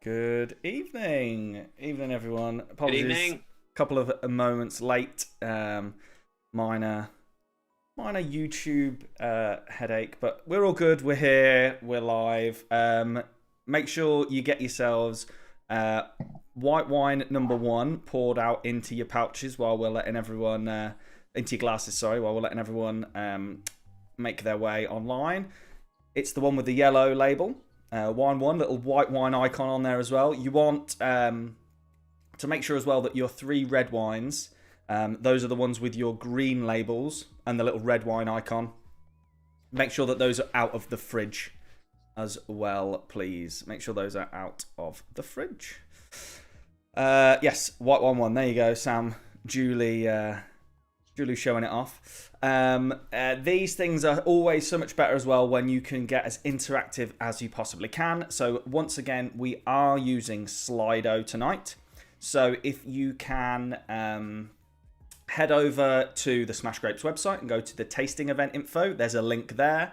Good evening, everyone. Good Apologies, evening. couple of moments late. Minor YouTube headache, but we're all good. We're here. We're live. Make sure you get yourselves white wine number one poured out into your pouches while we're letting everyone into your glasses. Sorry, while we're letting everyone make their way online. It's the one with the yellow label. Wine one, little white wine icon on there as well. You want to make sure as well that your three red wines, those are the ones with your green labels and the little red wine icon. Make sure that those are out of the fridge as well, please. Make sure those are out of the fridge. Yes, white wine one. There you go, Sam. Julie showing it off. These things are always so much better as well when you can get as interactive as you possibly can. So once again, we are using Slido tonight. So if you can head over to the Smash Grapes website and go to the tasting event info, there's a link there.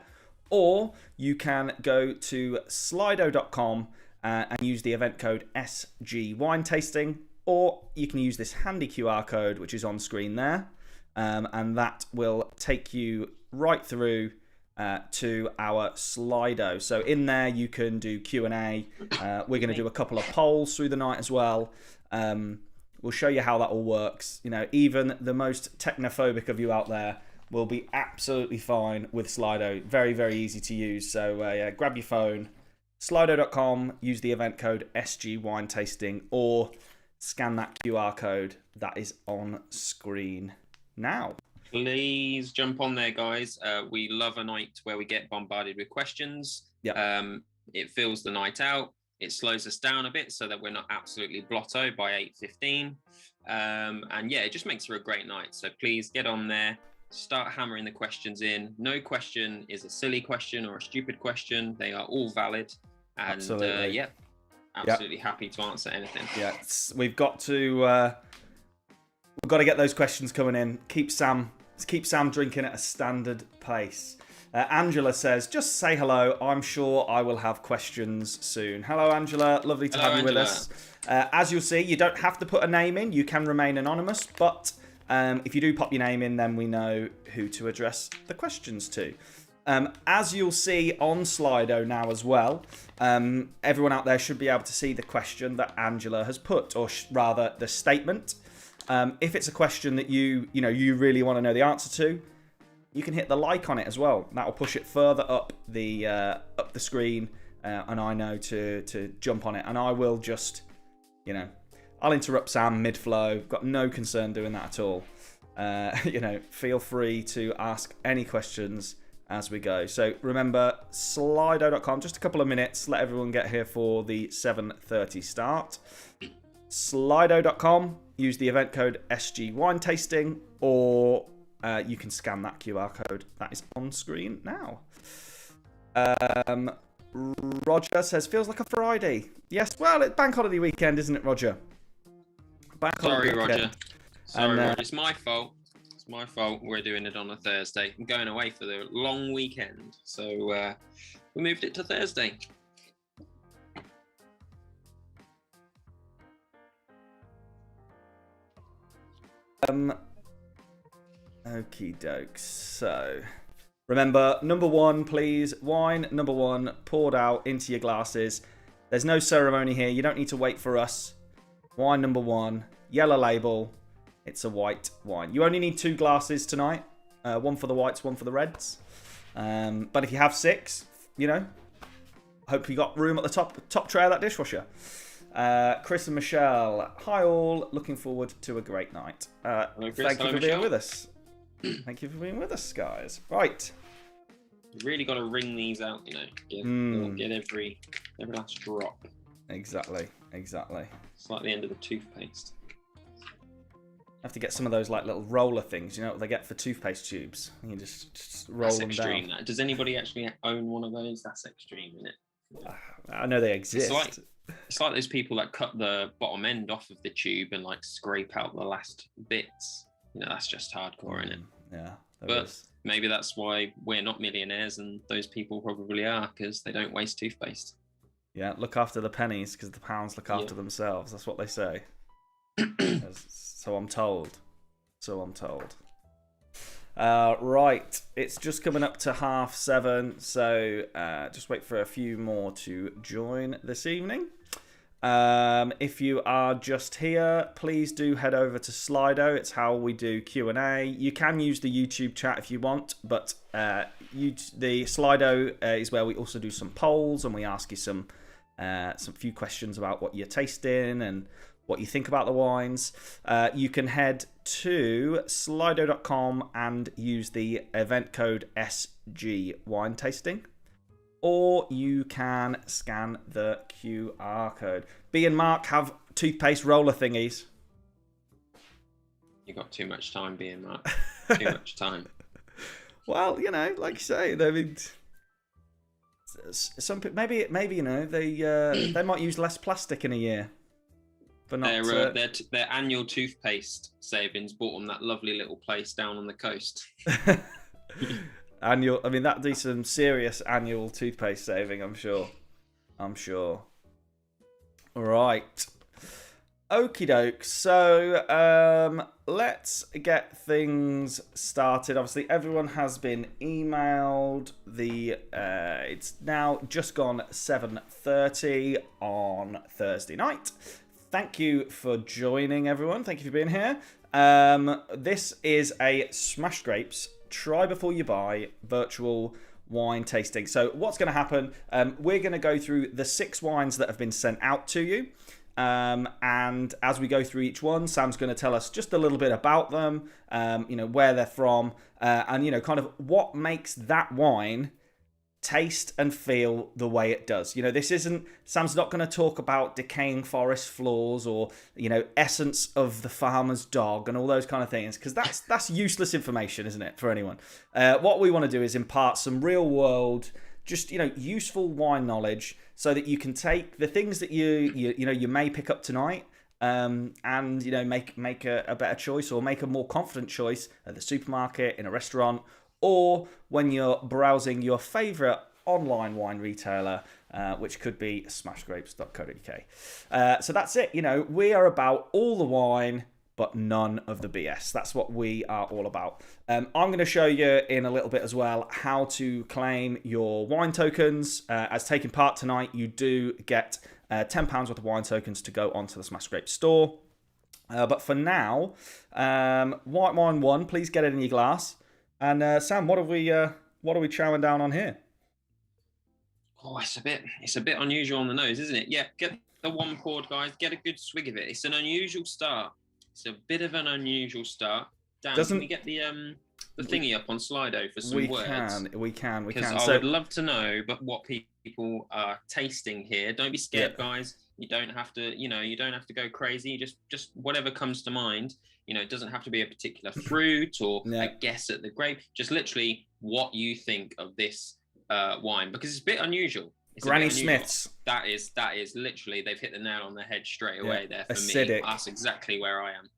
Or you can go to slido.com and use the event code SG Wine Tasting, or you can use this handy QR code which is on screen there. And that will take you right through to our Slido. So in there you can do Q&A. We're going to do a couple of polls through the night as well. We'll show you how that all works. You know, even the most technophobic of you out there will be absolutely fine with Slido. Very, very easy to use. So yeah, grab your phone, slido.com, use the event code SG Wine Tasting, or scan that QR code that is on screen now. Please jump on there, guys. We love a night where we get bombarded with questions. Yeah. It fills the night out. It slows us down a bit so that we're not absolutely blotto by 8:15. And yeah, it just makes for a great night. So please get on there, start hammering the questions in. No question is a silly question or a stupid question. They are all valid. And Absolutely. absolutely happy to answer anything. Yeah, we've got to get those questions coming in. Keep Sam drinking at a standard pace. Angela says, just say hello. I'm sure I will have questions soon. Hello, Angela. Lovely to have you with us. As you'll see, you don't have to put a name in. You can remain anonymous. But if you do pop your name in, then we know who to address the questions to. As you'll see on Slido now as well, everyone out there should be able to see the question that Angela has put, or rather the statement. If it's a question that you really want to know the answer to, you can hit the like on it as well. That will push it further up the screen, and I know to jump on it. And I will just, I'll interrupt Sam mid-flow. Got no concern doing that at all. Feel free to ask any questions as we go. So remember, slido.com, just a couple of minutes. Let everyone get here for the 7:30 start. Slido.com, use the event code SG Wine Tasting, or you can scan that QR code that is on screen now. Roger says, feels like a Friday. Yes, well, it's bank holiday weekend, isn't it, Roger? Sorry, Roger. Roger. It's my fault. It's my fault. We're doing it on a Thursday. I'm going away for the long weekend, so we moved it to Thursday. Okie dokes. So remember, number one, please. Wine number one poured out into your glasses. There's no ceremony here. You don't need to wait for us. Wine number one, yellow label. It's a white wine. You only need 2 glasses tonight. One for the whites, one for the reds. But if you have 6, hope you got room at the top tray of that dishwasher. Chris and Michelle, hi all. Looking forward to a great night. Hello, Chris. Thank you for being with us. Thank you for being with us, guys. Right. You really got to wring these out, get every last drop. Exactly. It's like the end of the toothpaste. Have to get some of those like little roller things, what they get for toothpaste tubes. You can just roll That's them extreme. down. Does anybody actually own one of those? That's extreme, isn't it? I know they exist. It's like those people that cut the bottom end off of the tube and like scrape out the last bits. That's just hardcore, isn't it? Yeah. But maybe that's why we're not millionaires and those people probably are, because they don't waste toothpaste. Yeah, look after the pennies because the pounds look after themselves. That's what they say. So I'm told. So I'm told. Right, it's just coming up to 7:30, so just wait for a few more to join this evening. If you are just here, please do head over to Slido. It's how we do Q&A. You can use the YouTube chat if you want, but the Slido is where we also do some polls and we ask you some few questions about what you're tasting and what you think about the wines. You can head to slido.com and use the event code SG Wine Tasting. Or you can scan the QR code. B and Mark have toothpaste roller thingies. You got too much time, B and Mark. Too much time. Well, you know, like you say, I mean, some maybe you know they might use less plastic in a year. But not their annual toothpaste savings bought them that lovely little place down on the coast. Annual, I mean, that'd be some serious annual toothpaste saving, I'm sure. Right. Okie doke. So, let's get things started. Obviously, everyone has been emailed. It's now just gone 7:30 on Thursday night. Thank you for joining, everyone. Thank you for being here. This is a Smash Grapes Try Before You Buy virtual wine tasting. So what's going to happen, we're going to go through the 6 wines that have been sent out to you. And as we go through each one, Sam's going to tell us just a little bit about them, you know, where they're from, and, you know, kind of what makes that wine taste and feel the way it does. You know, Sam's not going to talk about decaying forest floors or, you know, essence of the farmer's dog and all those kind of things, because that's useless information, isn't it, for anyone? What we want to do is impart some real world, just, you know, useful wine knowledge so that you can take the things that you may pick up tonight, and, you know, make a better choice or make a more confident choice at the supermarket, in a restaurant, or when you're browsing your favourite online wine retailer, which could be smashgrapes.co.uk. So that's it. You know, we are about all the wine, but none of the BS. That's what we are all about. I'm going to show you in a little bit as well how to claim your wine tokens. As taking part tonight, you do get £10 worth of wine tokens to go onto the Smash Grapes store. But for now, white wine 1, please get it in your glass. And Sam, what are we chowing down on here? Oh, it's a bit unusual on the nose, isn't it? Yeah, get the one poured, guys. Get a good swig of it. It's an unusual start. It's a bit of an unusual start. Dan, can we get the thingy up on Slido for some words? We can. Because I would love to know, but what people are tasting here. Don't be scared, guys. You don't have to go crazy. Just whatever comes to mind. You know, it doesn't have to be a particular fruit or a guess at the grape. Just literally what you think of this wine, because it's a bit unusual. Granny Smith's. That is literally, they've hit the nail on the head straight away there for acidic. me. That's exactly where I am.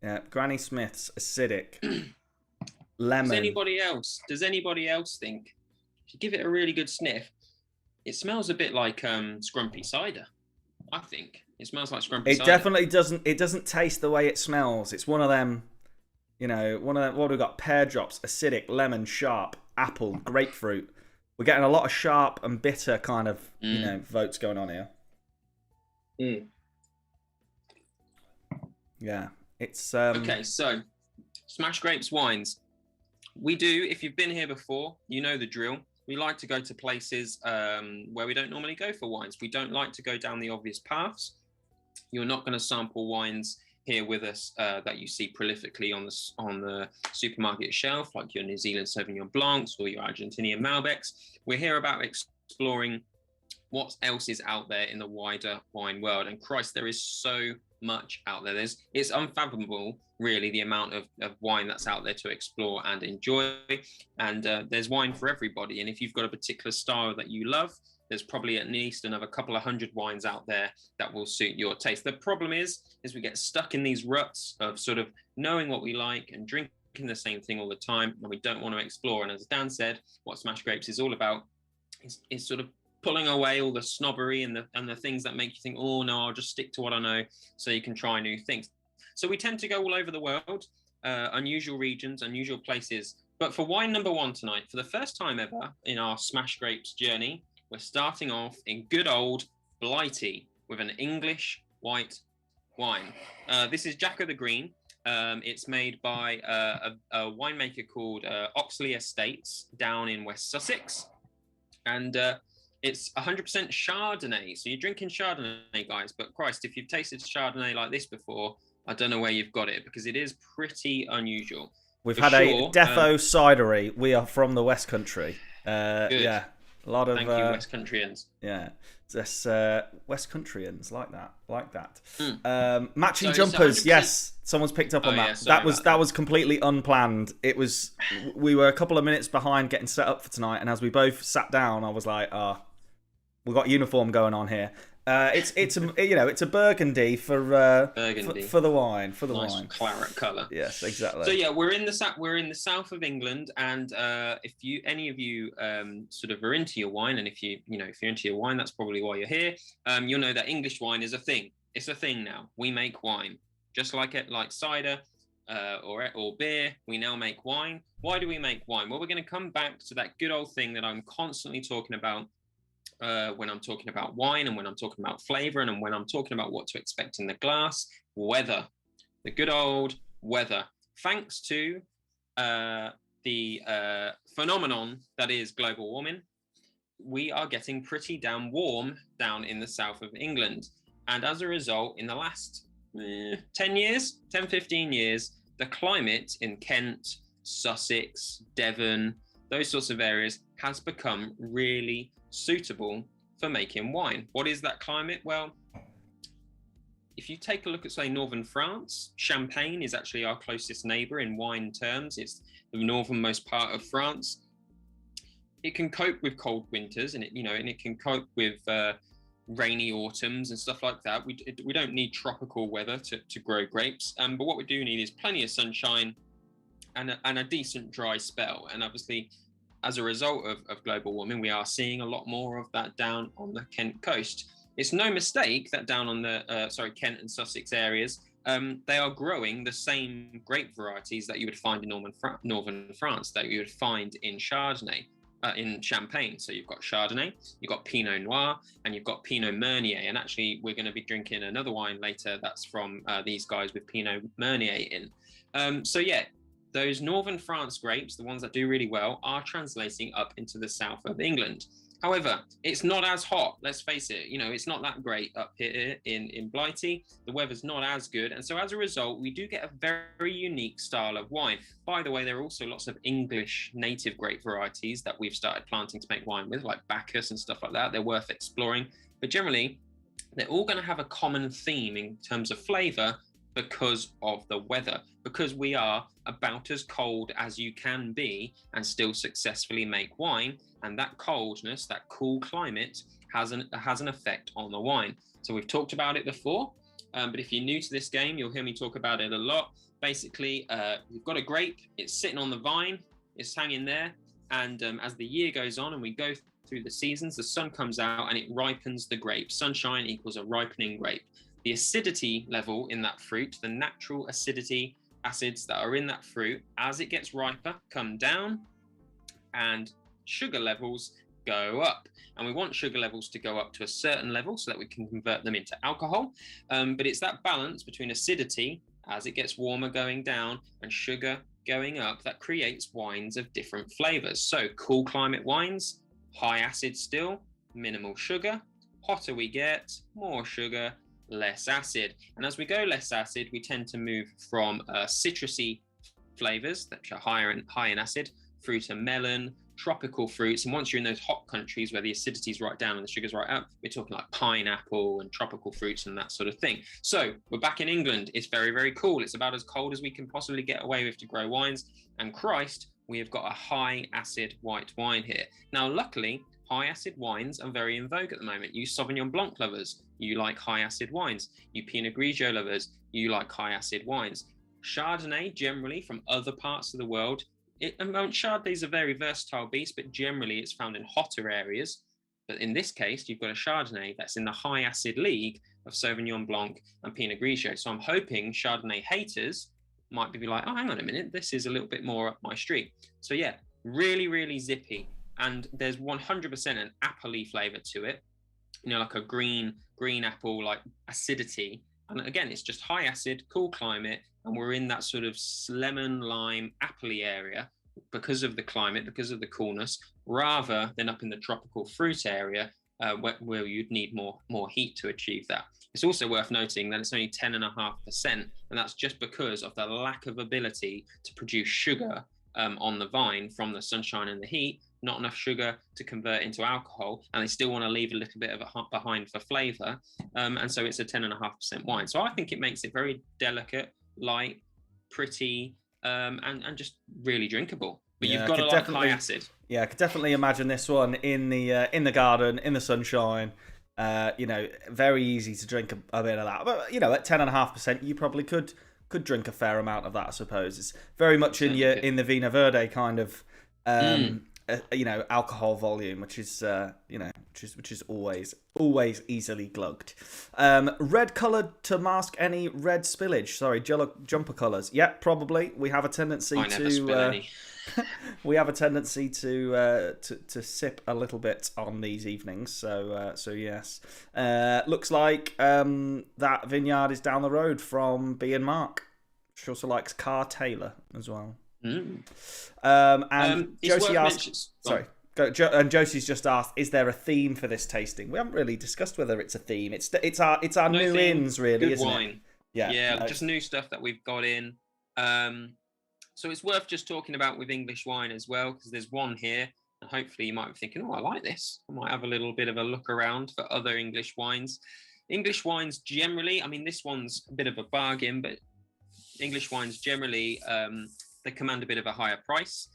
Yeah, Granny Smith's acidic. Lemon. Does anybody else think, if you give it a really good sniff, it smells a bit like scrumpy cider? I think it smells like scrumpy cider. It definitely doesn't. It doesn't taste the way it smells. It's one of them. You know, one of them. What have we got? Pear drops, acidic, lemon, sharp, apple, grapefruit. We're getting a lot of sharp and bitter kind of, you know, votes going on here. Yeah, it's okay. So, Smash Grapes wines. We do. If you've been here before, you know the drill. We like to go to places where we don't normally go for wines. We don't like to go down the obvious paths. You're not going to sample wines here with us that you see prolifically on the supermarket shelf, like your New Zealand Sauvignon Blancs or your Argentinian Malbecs. We're here about exploring what else is out there in the wider wine world. And Christ, there is so much out there. It's unfathomable, really, the amount of wine that's out there to explore and enjoy. And there's wine for everybody. And if you've got a particular style that you love, there's probably at least another couple of hundred wines out there that will suit your taste. The problem is we get stuck in these ruts of sort of knowing what we like and drinking the same thing all the time, and we don't want to explore. And as Dan said, what Smash Grapes is all about is sort of pulling away all the snobbery and the things that make you think, oh no, I'll just stick to what I know, so you can try new things. So we tend to go all over the world, unusual regions, unusual places. But for wine number one tonight, for the first time ever in our Smash Grapes journey, we're starting off in good old Blighty with an English white wine. This is Jacko the Green. It's made by a winemaker called Oxley Estates down in West Sussex. And it's 100% Chardonnay. So you're drinking Chardonnay, guys. But Christ, if you've tasted Chardonnay like this before, I don't know where you've got it, because it is pretty unusual. We've had a Defo cidery. We are from the West Country. Yeah, a lot of. Thank you, West Countryans. Yeah, this West Countryans like that. Matching jumpers. Yes, someone's picked up on that. That was completely unplanned. It was. We were a couple of minutes behind getting set up for tonight, and as we both sat down, I was like, we've got uniform going on here. It's a burgundy for the wine, nice claret colour. Yes, exactly. So yeah, we're in the south of England, and if any of you sort of are into your wine, and if you're into your wine, that's probably why you're here. You'll know that English wine is a thing. It's a thing now. We make wine, just like cider or beer. We now make wine. Why do we make wine? Well, we're going to come back to that good old thing that I'm constantly talking about. When I'm talking about wine, and when I'm talking about flavour, and when I'm talking about what to expect in the glass, weather, the good old weather. Thanks to the phenomenon that is global warming, we are getting pretty damn warm down in the south of England. And as a result, in the last 15 years, the climate in Kent, Sussex, Devon, those sorts of areas has become really suitable for making wine. What is that climate? Well, if you take a look at, say, northern France, Champagne is actually our closest neighbour in wine terms. It's the northernmost part of France. It can cope with cold winters, and it can cope with rainy autumns and stuff like that. We don't need tropical weather to grow grapes, but what we do need is plenty of sunshine and a decent dry spell. And obviously, as a result of global warming, we are seeing a lot more of that down on the Kent coast. It's no mistake that down on the Kent and Sussex areas, they are growing the same grape varieties that you would find in northern France, that you would find in Chardonnay, in Champagne. So you've got Chardonnay, you've got Pinot Noir, and you've got Pinot Meunier. And actually, we're going to be drinking another wine later that's from these guys with Pinot Meunier in. So yeah, those northern France grapes, the ones that do really well, are translating up into the south of England. However, it's not as hot, let's face it. It's not that great up here in Blighty. The weather's not as good. And so as a result, we do get a very unique style of wine. By the way, there are also lots of English native grape varieties that we've started planting to make wine with, like Bacchus and stuff like that. They're worth exploring. But generally, they're all going to have a common theme in terms of flavour because of the weather, because we are about as cold as you can be and still successfully make wine. And that coldness, that cool climate has an effect on the wine. So we've talked about it before, but if you're new to this game, you'll hear me talk about it a lot. Basically, you've got a grape, it's sitting on the vine, it's hanging there. And as the year goes on and we go through the seasons, the sun comes out and it ripens the grape. Sunshine equals a ripening grape. The acidity level in that fruit, the natural acidity acids that are in that fruit, as it gets riper, come down, and sugar levels go up. And we want sugar levels to go up to a certain level so that we can convert them into alcohol. But it's that balance between acidity, as it gets warmer, going down, and sugar going up that creates wines of different flavors. So cool climate wines, high acid still, minimal sugar. Hotter we get, more sugar, less acid. And as we go less acid, we tend to move from citrusy flavors that are high in acid through to melon, tropical fruits. And once you're in those hot countries where the acidity is right down and the sugar's right up, we're talking like pineapple and tropical fruits and that sort of thing. So we're back in England. It's very, very cool. It's about as cold as we can possibly get away with to grow wines. And Christ, we have got a high acid white wine here. Now, luckily, high acid wines are very in vogue at the moment. You Sauvignon Blanc lovers, you like high acid wines. You Pinot Grigio lovers, you like high acid wines. Chardonnay, generally from other parts of the world, Chardonnay is a very versatile beast, but generally it's found in hotter areas. But in this case, you've got a Chardonnay that's in the high acid league of Sauvignon Blanc and Pinot Grigio. So I'm hoping Chardonnay haters might be like, oh, hang on a minute, this is a little bit more up my street. So yeah, really, really zippy. And there's 100% an apple-y flavor to it, like a green apple, like acidity. And again, it's just high acid, cool climate, and we're in that sort of lemon, lime, apple-y area because of the climate, because of the coolness, rather than up in the tropical fruit area where you'd need more heat to achieve that. It's also worth noting that it's only 10.5%, and that's just because of the lack of ability to produce sugar on the vine from the sunshine and the heat. Not enough sugar to convert into alcohol, and they still want to leave a little bit of a behind for flavor, and so it's a 10.5% wine. So I think it makes it very delicate, light, pretty, and just really drinkable. But you've got to like high acid. Yeah, I could definitely imagine this one in the garden, in the sunshine. Very easy to drink a bit of that. But at 10.5%, you probably could drink a fair amount of that. I suppose it's very much in the Vino Verde kind of alcohol volume, which is always easily glugged. Red coloured to mask any red spillage. Sorry, jumper colours. Yeah, probably. We have a tendency we have a tendency to sip a little bit on these evenings. So yes. Looks like that vineyard is down the road from B and Mark. She also likes Carr Taylor as well. And Josie asked, and Josie's just asked, is there a theme for this tasting? We haven't really discussed whether it's a theme. It's our new ins, really, good isn't wine. it? Yeah, just new stuff that we've got in. So it's worth just talking about with English wine as well, because there's one here, and hopefully you might be thinking, oh, I like this. I might have a little bit of a look around for other English wines. English wines generally, I mean, this one's a bit of a bargain, but English wines generally, they command a bit of a higher price,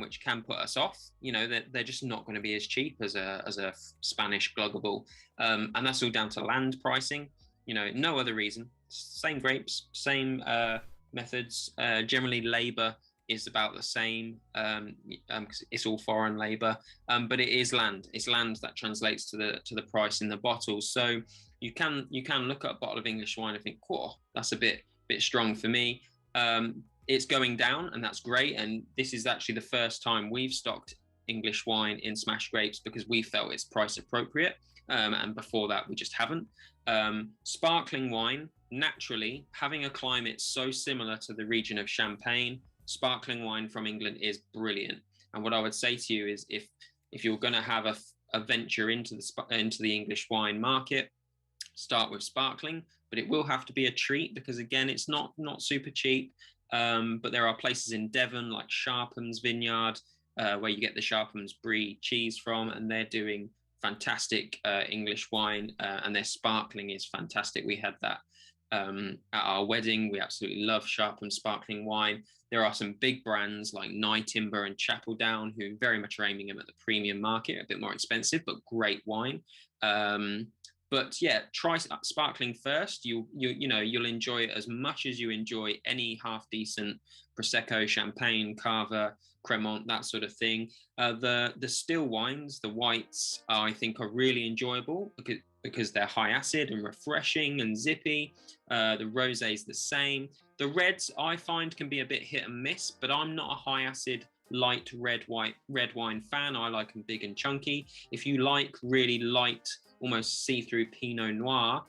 which can put us off. They're just not going to be as cheap as a Spanish gluggable, and that's all down to land pricing. No other reason. Same grapes, same methods. Generally, labour is about the same because it's all foreign labour, but it is land. It's land that translates to the price in the bottles. So you can look at a bottle of English wine and think, "Whoa, that's a bit strong for me." It's going down, and that's great. And this is actually the first time we've stocked English wine in Smash Grapes because we felt it's price appropriate. And before that, we just haven't. Sparkling wine, naturally, having a climate so similar to the region of Champagne, sparkling wine from England is brilliant. And what I would say to you is, if you're going to have a venture into the English wine market, start with sparkling, but it will have to be a treat because, again, it's not super cheap. But there are places in Devon like Sharpham's Vineyard where you get the Sharpham's Brie cheese from, and they're doing fantastic English wine, and their sparkling is fantastic. We had that at our wedding. We absolutely love Sharpham's sparkling wine. There are some big brands like Nye Timber and Chapeldown who very much are aiming them at the premium market, a bit more expensive, but great wine. But yeah, try sparkling first. You'll enjoy it as much as you enjoy any half decent Prosecco, Champagne, Cava, Cremant, that sort of thing. The still wines, the whites, I think are really enjoyable because they're high acid and refreshing and zippy. The rosés the same. The reds I find can be a bit hit and miss, but I'm not a high acid light red wine fan. I like them big and chunky. If you like really light, almost see-through Pinot Noir,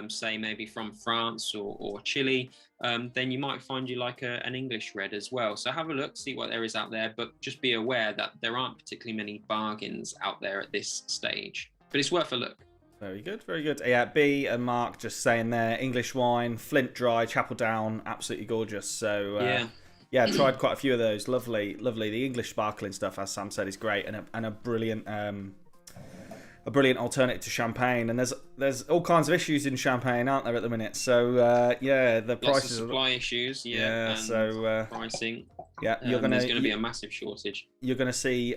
say maybe from France or Chile, then you might find you like an English red as well. So have a look, see what there is out there, but just be aware that there aren't particularly many bargains out there at this stage. But it's worth a look. Very good, very good. Yeah, B and Mark just saying there, English wine, Flint Dry, Chapeldown, absolutely gorgeous. So yeah, tried quite a few of those. Lovely. The English sparkling stuff, as Sam said, is great and a brilliant alternative to Champagne. And there's all kinds of issues in Champagne, aren't there, at the minute? So the prices, lots of supply issues. And so pricing. Yeah, there's going to be a massive shortage. You're going to see,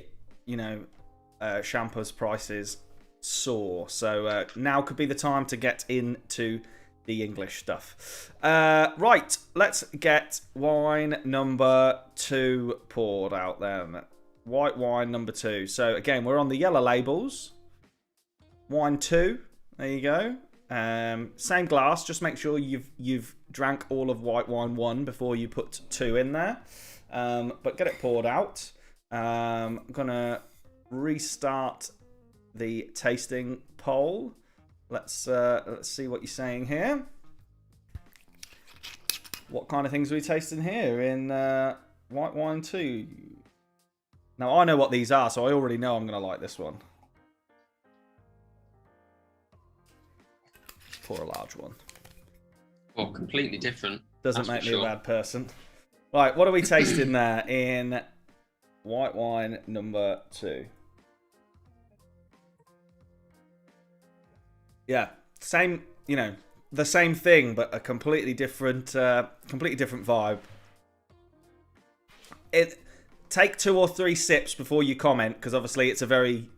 Champa's prices soar. So now could be the time to get into the English stuff. Right, let's get wine number 2 poured out then. White wine number 2. So again, we're on the yellow labels. wine 2. There you go. Same glass. Just make sure you've drank all of white wine 1 before you put 2 in there. But get it poured out. I'm gonna restart the tasting poll. Let's see what you're saying here. What kind of things are we tasting here in white wine 2? Now I know what these are, so I already know I'm gonna like this one. Pour a large one. Well, completely different. Doesn't make me a bad person. Right, what are we tasting there in white wine number 2? Yeah, same, the same thing, but a completely different vibe. Take 2 or 3 sips before you comment, because obviously it's a very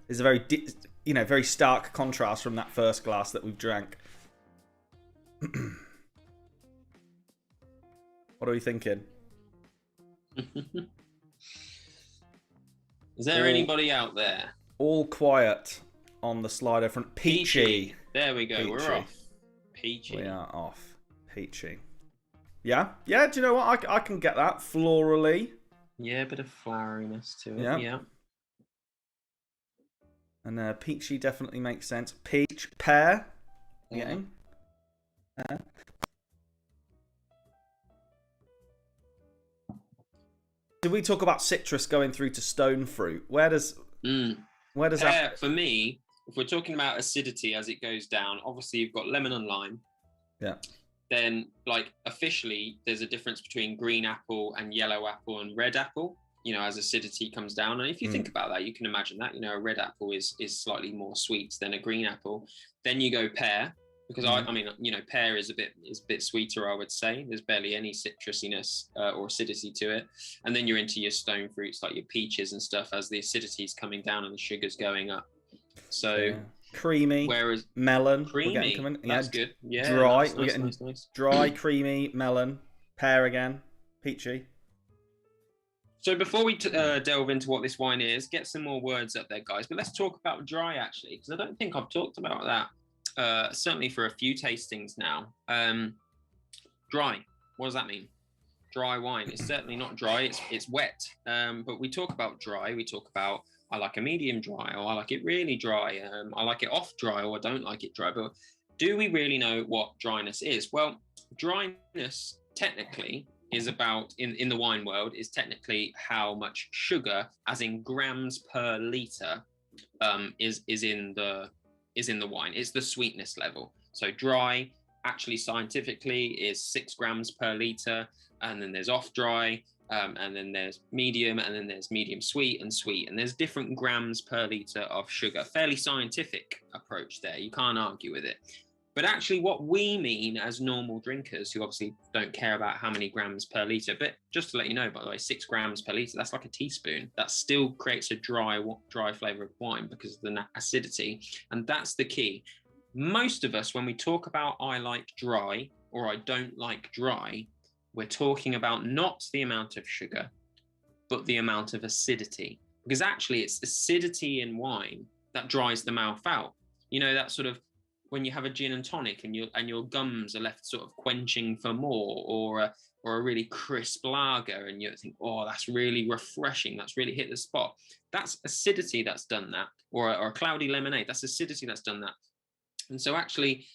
very stark contrast from that first glass that we've drank. What are we thinking? Is there anybody out there? All quiet on the slider front. Peachy. There we go. Peachy. We're off. Peachy. We are off. Peachy. Yeah. Do you know what? I can get that florally. Yeah, a bit of floweriness to it. Yeah. And peachy definitely makes sense. Peach, pear. Getting. Did we talk about citrus going through to stone fruit? Where does that? For me, if we're talking about acidity as it goes down, obviously you've got lemon and lime. Yeah. Then, like, officially, there's a difference between green apple and yellow apple and red apple, as acidity comes down. And if you think about that, you can imagine that, a red apple is slightly more sweet than a green apple. Then you go pear, because I mean, pear is a bit sweeter, I would say. There's barely any citrusiness or acidity to it. And then you're into your stone fruits, like your peaches and stuff, as the acidity is coming down and the sugar's going up. So creamy. Whereas melon, creamy. That's good. Yeah. Dry. Nice, we're getting nice. Dry, creamy melon. Pear again. Peachy. So before we delve into what this wine is, get some more words up there, guys. But let's talk about dry, actually, because I don't think I've talked about that. Certainly for a few tastings now. Dry. What does that mean? Dry wine. It's certainly not dry. It's wet. But we talk about dry. We talk about I like a medium dry, or I like it really dry. I like it off dry, or I don't like it dry. But do we really know what dryness is? Well, dryness technically is about in the wine world is technically how much sugar, as in grams per liter, is in the wine. It's the sweetness level. So dry, actually scientifically, is 6 grams per liter, and then there's off dry, and then there's medium, and then there's medium sweet and sweet, and there's different grams per liter of sugar. Fairly scientific approach there. You can't argue with it. But actually what we mean as normal drinkers, who obviously don't care about how many grams per liter, but just to let you know, by the way, 6 grams per liter, that's like a teaspoon. That still creates a dry flavor of wine because of the acidity. And that's the key. Most of us, when we talk about I like dry or I don't like dry, we're talking about not the amount of sugar, but the amount of acidity. Because actually it's acidity in wine that dries the mouth out. That sort of, when you have a gin and tonic and your gums are left sort of quenching for more, or a really crisp lager, and you think, oh, that's really refreshing, that's really hit the spot. That's acidity that's done that, or a cloudy lemonade, that's acidity that's done that. And so actually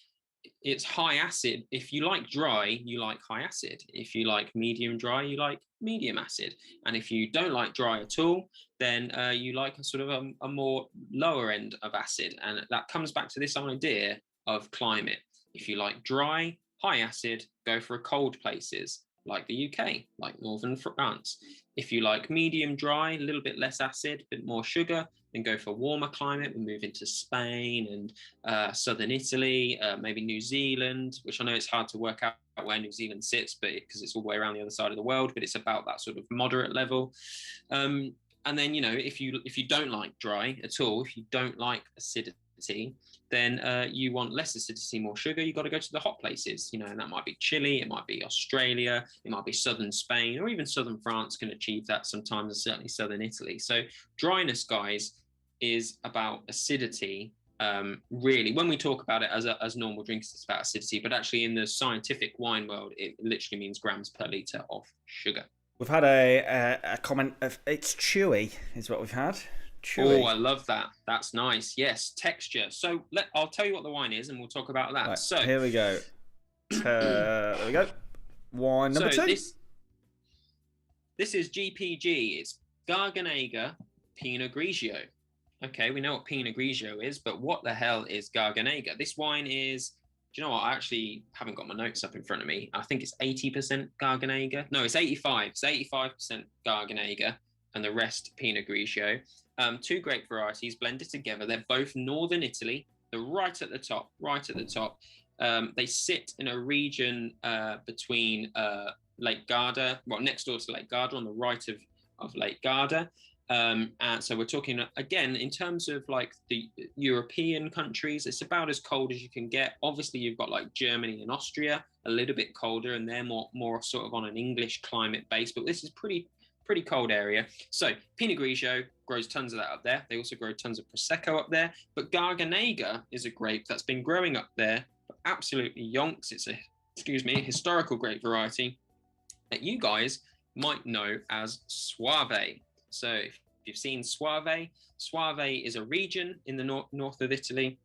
it's high acid. If you like dry, you like high acid. If you like medium dry, you like medium acid. And if you don't like dry at all, then you like a sort of a more lower end of acid. And that comes back to this idea of climate. If you like dry, high acid, go for cold places like the UK, like northern France. If you like medium dry, a little bit less acid, a bit more sugar, then go for warmer climate. We move into Spain and southern Italy, maybe New Zealand, which I know it's hard to work out where New Zealand sits, but because it's all the way around the other side of the world, but it's about that sort of moderate level. And then, if you don't like dry at all, if you don't like acidity, then you want less acidity, more sugar, you've got to go to the hot places, and that might be Chile, it might be Australia, it might be southern Spain, or even southern France can achieve that sometimes, and certainly southern Italy. So dryness, guys, is about acidity Really, when we talk about it as normal drinkers, it's about acidity, but actually in the scientific wine world, it literally means grams per litre of sugar. We've had a comment of it's chewy, is what we've had. Oh, Chewy. I love that. That's nice. Yes, texture. So I'll tell you what the wine is, and we'll talk about that. Right, So here we go. There we go. Wine number so 2. this is GPG. It's Garganega Pinot Grigio. Okay, we know what Pinot Grigio is, but what the hell is Garganega? This wine is, do you know what? I actually haven't got my notes up in front of me. I think it's 80% Garganega. No, it's 85. It's 85% Garganega and the rest Pinot Grigio. 2 grape varieties blended together. They're both northern Italy. They're right at the top, right at the top. They sit in a region between Lake Garda, well, next door to Lake Garda, on the right of Lake Garda. And so we're talking, again, in terms of like the European countries, it's about as cold as you can get. Obviously, you've got like Germany and Austria, a little bit colder, and they're more sort of on an English climate base, but this is pretty cold area. So Pinot Grigio grows tons of that up there. They also grow tons of Prosecco up there, but Garganega is a grape that's been growing up there for absolutely yonks. It's a historical grape variety that you guys might know as Soave. So if you've seen Soave, Soave is a region in the north of Italy,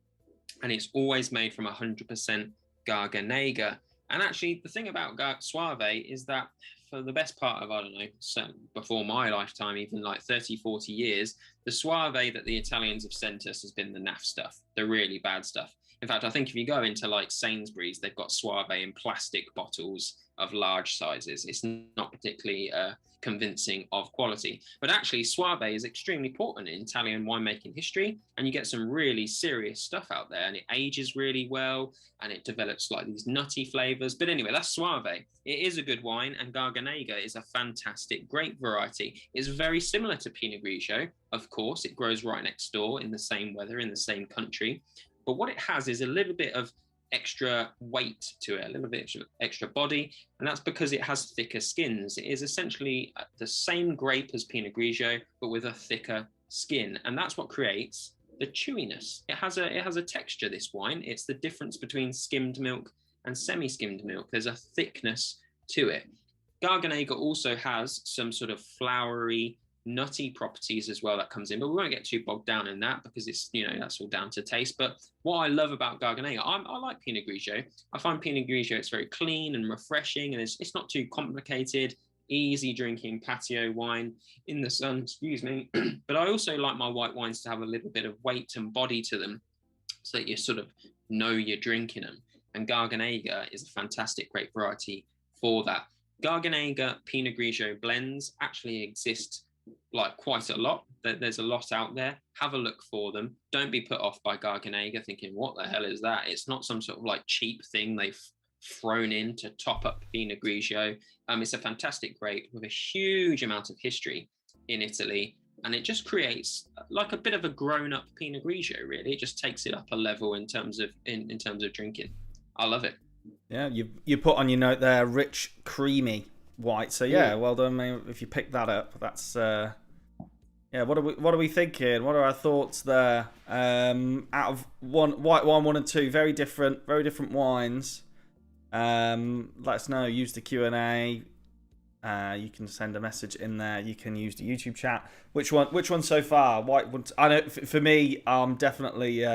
and it's always made from 100% Garganega. And actually, the thing about Soave is that for the best part of, I don't know, so before my lifetime, even like 30, 40 years, the Soave that the Italians have sent us has been the naff stuff, the really bad stuff. In fact, I think if you go into like Sainsbury's, they've got Soave in plastic bottles of large sizes. It's not particularly convincing of quality. But actually, Soave is extremely important in Italian winemaking history, and you get some really serious stuff out there, and it ages really well, and it develops like these nutty flavors. But anyway, that's Soave. It is a good wine, and Garganega is a fantastic grape variety. It's very similar to Pinot Grigio. Of course, it grows right next door in the same weather, in the same country. But what it has is a little bit of extra weight to it, a little bit extra body, and that's because it has thicker skins. It is essentially the same grape as Pinot Grigio, but with a thicker skin, and that's what creates the chewiness. It has a texture, this wine. It's the difference between skimmed milk and semi-skimmed milk. There's a thickness to it. Garganega also has some sort of flowery, nutty properties as well that comes in, but we won't get too bogged down in that because it's, that's all down to taste. But what I love about Garganega, I like Pinot Grigio. I find Pinot Grigio, it's very clean and refreshing, and it's not too complicated, easy drinking patio wine in the sun, excuse me. But I also like my white wines to have a little bit of weight and body to them so that you sort of know you're drinking them. And Garganega is a fantastic grape variety for that. Garganega Pinot Grigio blends actually exist like quite a lot. There's a lot out there. Have a look for them. Don't be put off by Garganega thinking, what the hell is that? It's not some sort of like cheap thing they've thrown in to top up Pinot Grigio. It's a fantastic grape with a huge amount of history in Italy, and it just creates like a bit of a grown-up Pinot Grigio. Really, it just takes it up a level in terms of drinking. I love it. Yeah, you put on your note there, rich, creamy white. So yeah, well done. I mean, if you pick that up, that's yeah. What are we thinking? What are our thoughts there? Out of white wine 1 and 2, very different wines. Let us know. Use the Q&A. You can send a message in there. You can use the YouTube chat. Which one so far? White one. I know for me, definitely.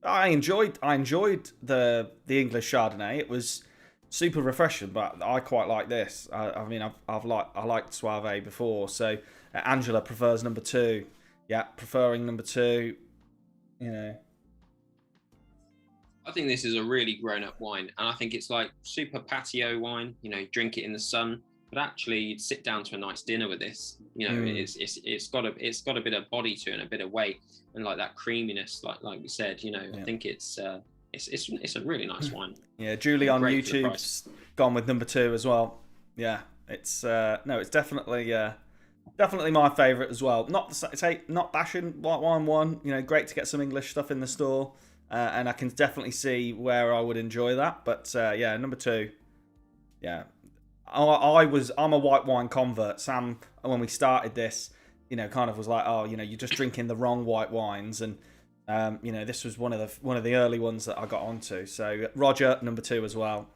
I enjoyed the English Chardonnay. It was super refreshing, but I quite like this. I mean, I liked Soave before, so Angela prefers number 2. Yeah, preferring number 2. I think this is a really grown-up wine, and I think it's like super patio wine. Drink it in the sun, but actually, you'd sit down to a nice dinner with this. It's got a bit of body to it and a bit of weight, and like that creaminess, like we said. I think it's a really nice wine. Yeah, Julie on YouTube's gone with number 2 as well. Yeah, it's it's definitely my favourite as well. Not bashing white wine 1. Great to get some English stuff in the store, and I can definitely see where I would enjoy that. But number 2, yeah. I'm a white wine convert. Sam, when we started this, kind of was like, oh, you're just drinking the wrong white wines, and This was one of the early ones that I got onto. So Roger, number 2 as well.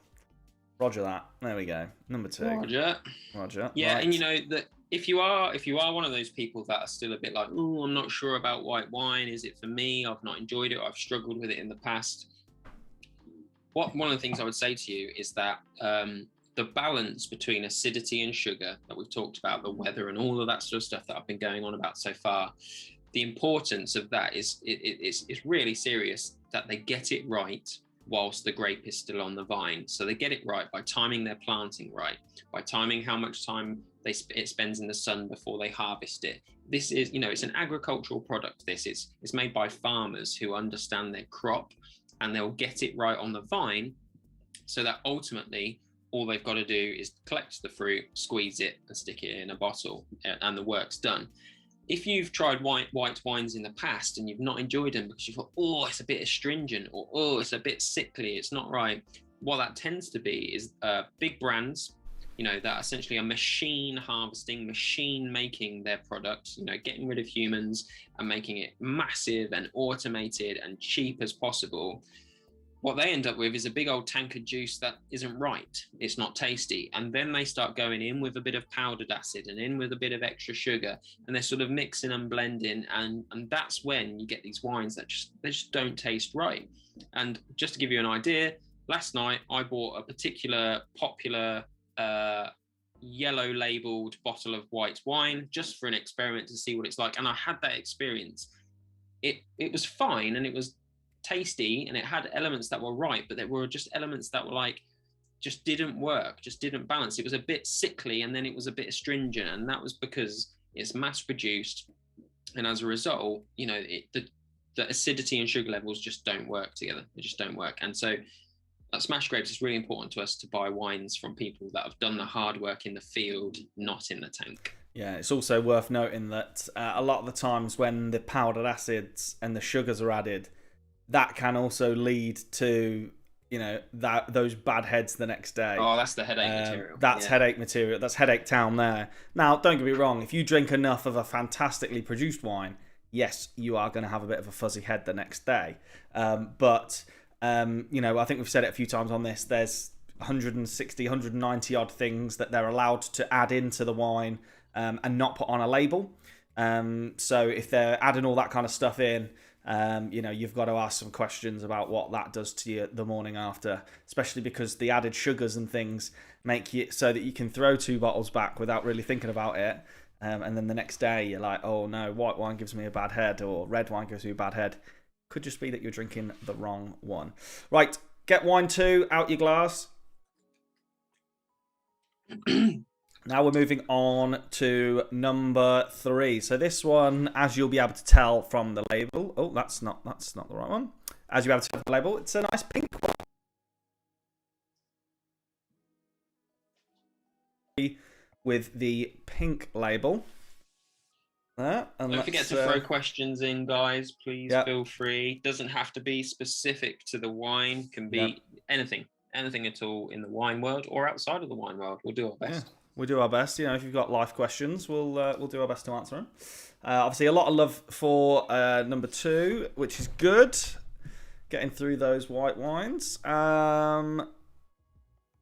Roger that. There we go. Number 2. Roger. Yeah, right. And that if you are one of those people that are still a bit like, oh, I'm not sure about white wine. Is it for me? I've not enjoyed it. I've struggled with it in the past. One of the things I would say to you is that the balance between acidity and sugar that we've talked about, the weather and all of that sort of stuff that I've been going on about so far, the importance of that is really serious, that they get it right whilst the grape is still on the vine. So they get it right by timing their planting right, by timing how much time it spends in the sun before they harvest it. This is, it's an agricultural product. It's made by farmers who understand their crop, and they'll get it right on the vine so that ultimately all they've got to do is collect the fruit, squeeze it, and stick it in a bottle, and the work's done. If you've tried white wines in the past and you've not enjoyed them because you thought, oh, it's a bit astringent, or oh, it's a bit sickly, it's not right, what that tends to be is big brands, that essentially are machine harvesting, machine making their product, getting rid of humans and making it massive and automated and cheap as possible. What they end up with is a big old tank of juice that isn't right. It's not tasty. And then they start going in with a bit of powdered acid and in with a bit of extra sugar, and they're sort of mixing and blending. And that's when you get these wines that just don't taste right. And just to give you an idea, last night I bought a particular popular yellow labeled bottle of white wine just for an experiment to see what it's like. And I had that experience. It was fine, and it was tasty, and it had elements that were right, but there were just elements that were just didn't work, just didn't balance. It was a bit sickly, and then it was a bit astringent, and that was because it's mass produced, and as a result, the acidity and sugar levels just don't work together. They just don't work. And so at Smash Grapes, it's really important to us to buy wines from people that have done the hard work in the field, not in the tank. Yeah, it's also worth noting that a lot of the times when the powdered acids and the sugars are added, that can also lead to, those bad heads the next day. Oh, that's the headache material. That's headache material. That's headache town there. Now, don't get me wrong. If you drink enough of a fantastically produced wine, yes, you are going to have a bit of a fuzzy head the next day. But I think we've said it a few times on this. There's 160, 190 odd things that they're allowed to add into the wine and not put on a label. So if they're adding all that kind of stuff in, you've got to ask some questions about what that does to you the morning after, especially because the added sugars and things make it so that you can throw 2 bottles back without really thinking about it. And then the next day you're like, oh no, white wine gives me a bad head, or red wine gives me a bad head. Could just be that you're drinking the wrong one. Right, get wine 2 out your glass. Now we're moving on to number 3. So this one, as you'll be able to tell from the label, oh, that's not the right one. As you'll be able to tell from the label, it's a nice pink one with the pink label. And don't forget to throw questions in, guys. Please feel free. Doesn't have to be specific to the wine. Can be anything at all in the wine world or outside of the wine world. We'll do our best. Yeah. We'll do our best. If you've got life questions, we'll do our best to answer them. Obviously, a lot of love for number 2, which is good. Getting through those white wines.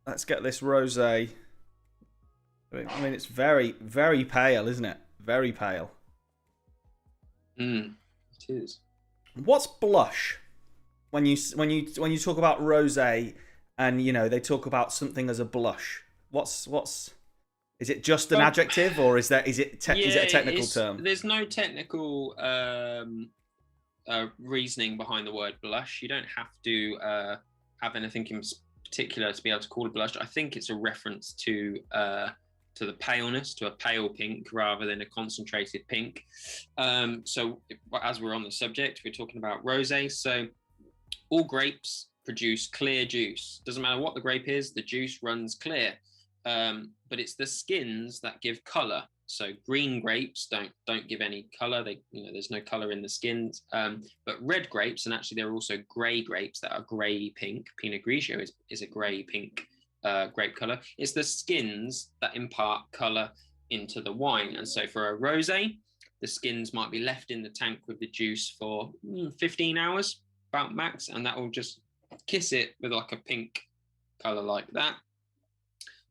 Let's get this rosé. I mean, it's very, very pale, isn't it? Very pale. It is. What's blush? When you talk about rosé, and they talk about something as a blush. What's is it just an adjective, or is it a technical term? There's no technical reasoning behind the word blush. You don't have to have anything in particular to be able to call it blush. I think it's a reference to the paleness, to a pale pink rather than a concentrated pink. So as we're on the subject, we're talking about rosé. So all grapes produce clear juice. Doesn't matter what the grape is, the juice runs clear. But it's the skins that give color. So green grapes don't give any color. There's no color in the skins. But red grapes, and actually there are also gray grapes that are gray pink. Pinot Grigio is a gray pink grape color. It's the skins that impart color into the wine. And so for a rosé, the skins might be left in the tank with the juice for 15 hours, about max, and that will just kiss it with like a pink color like that.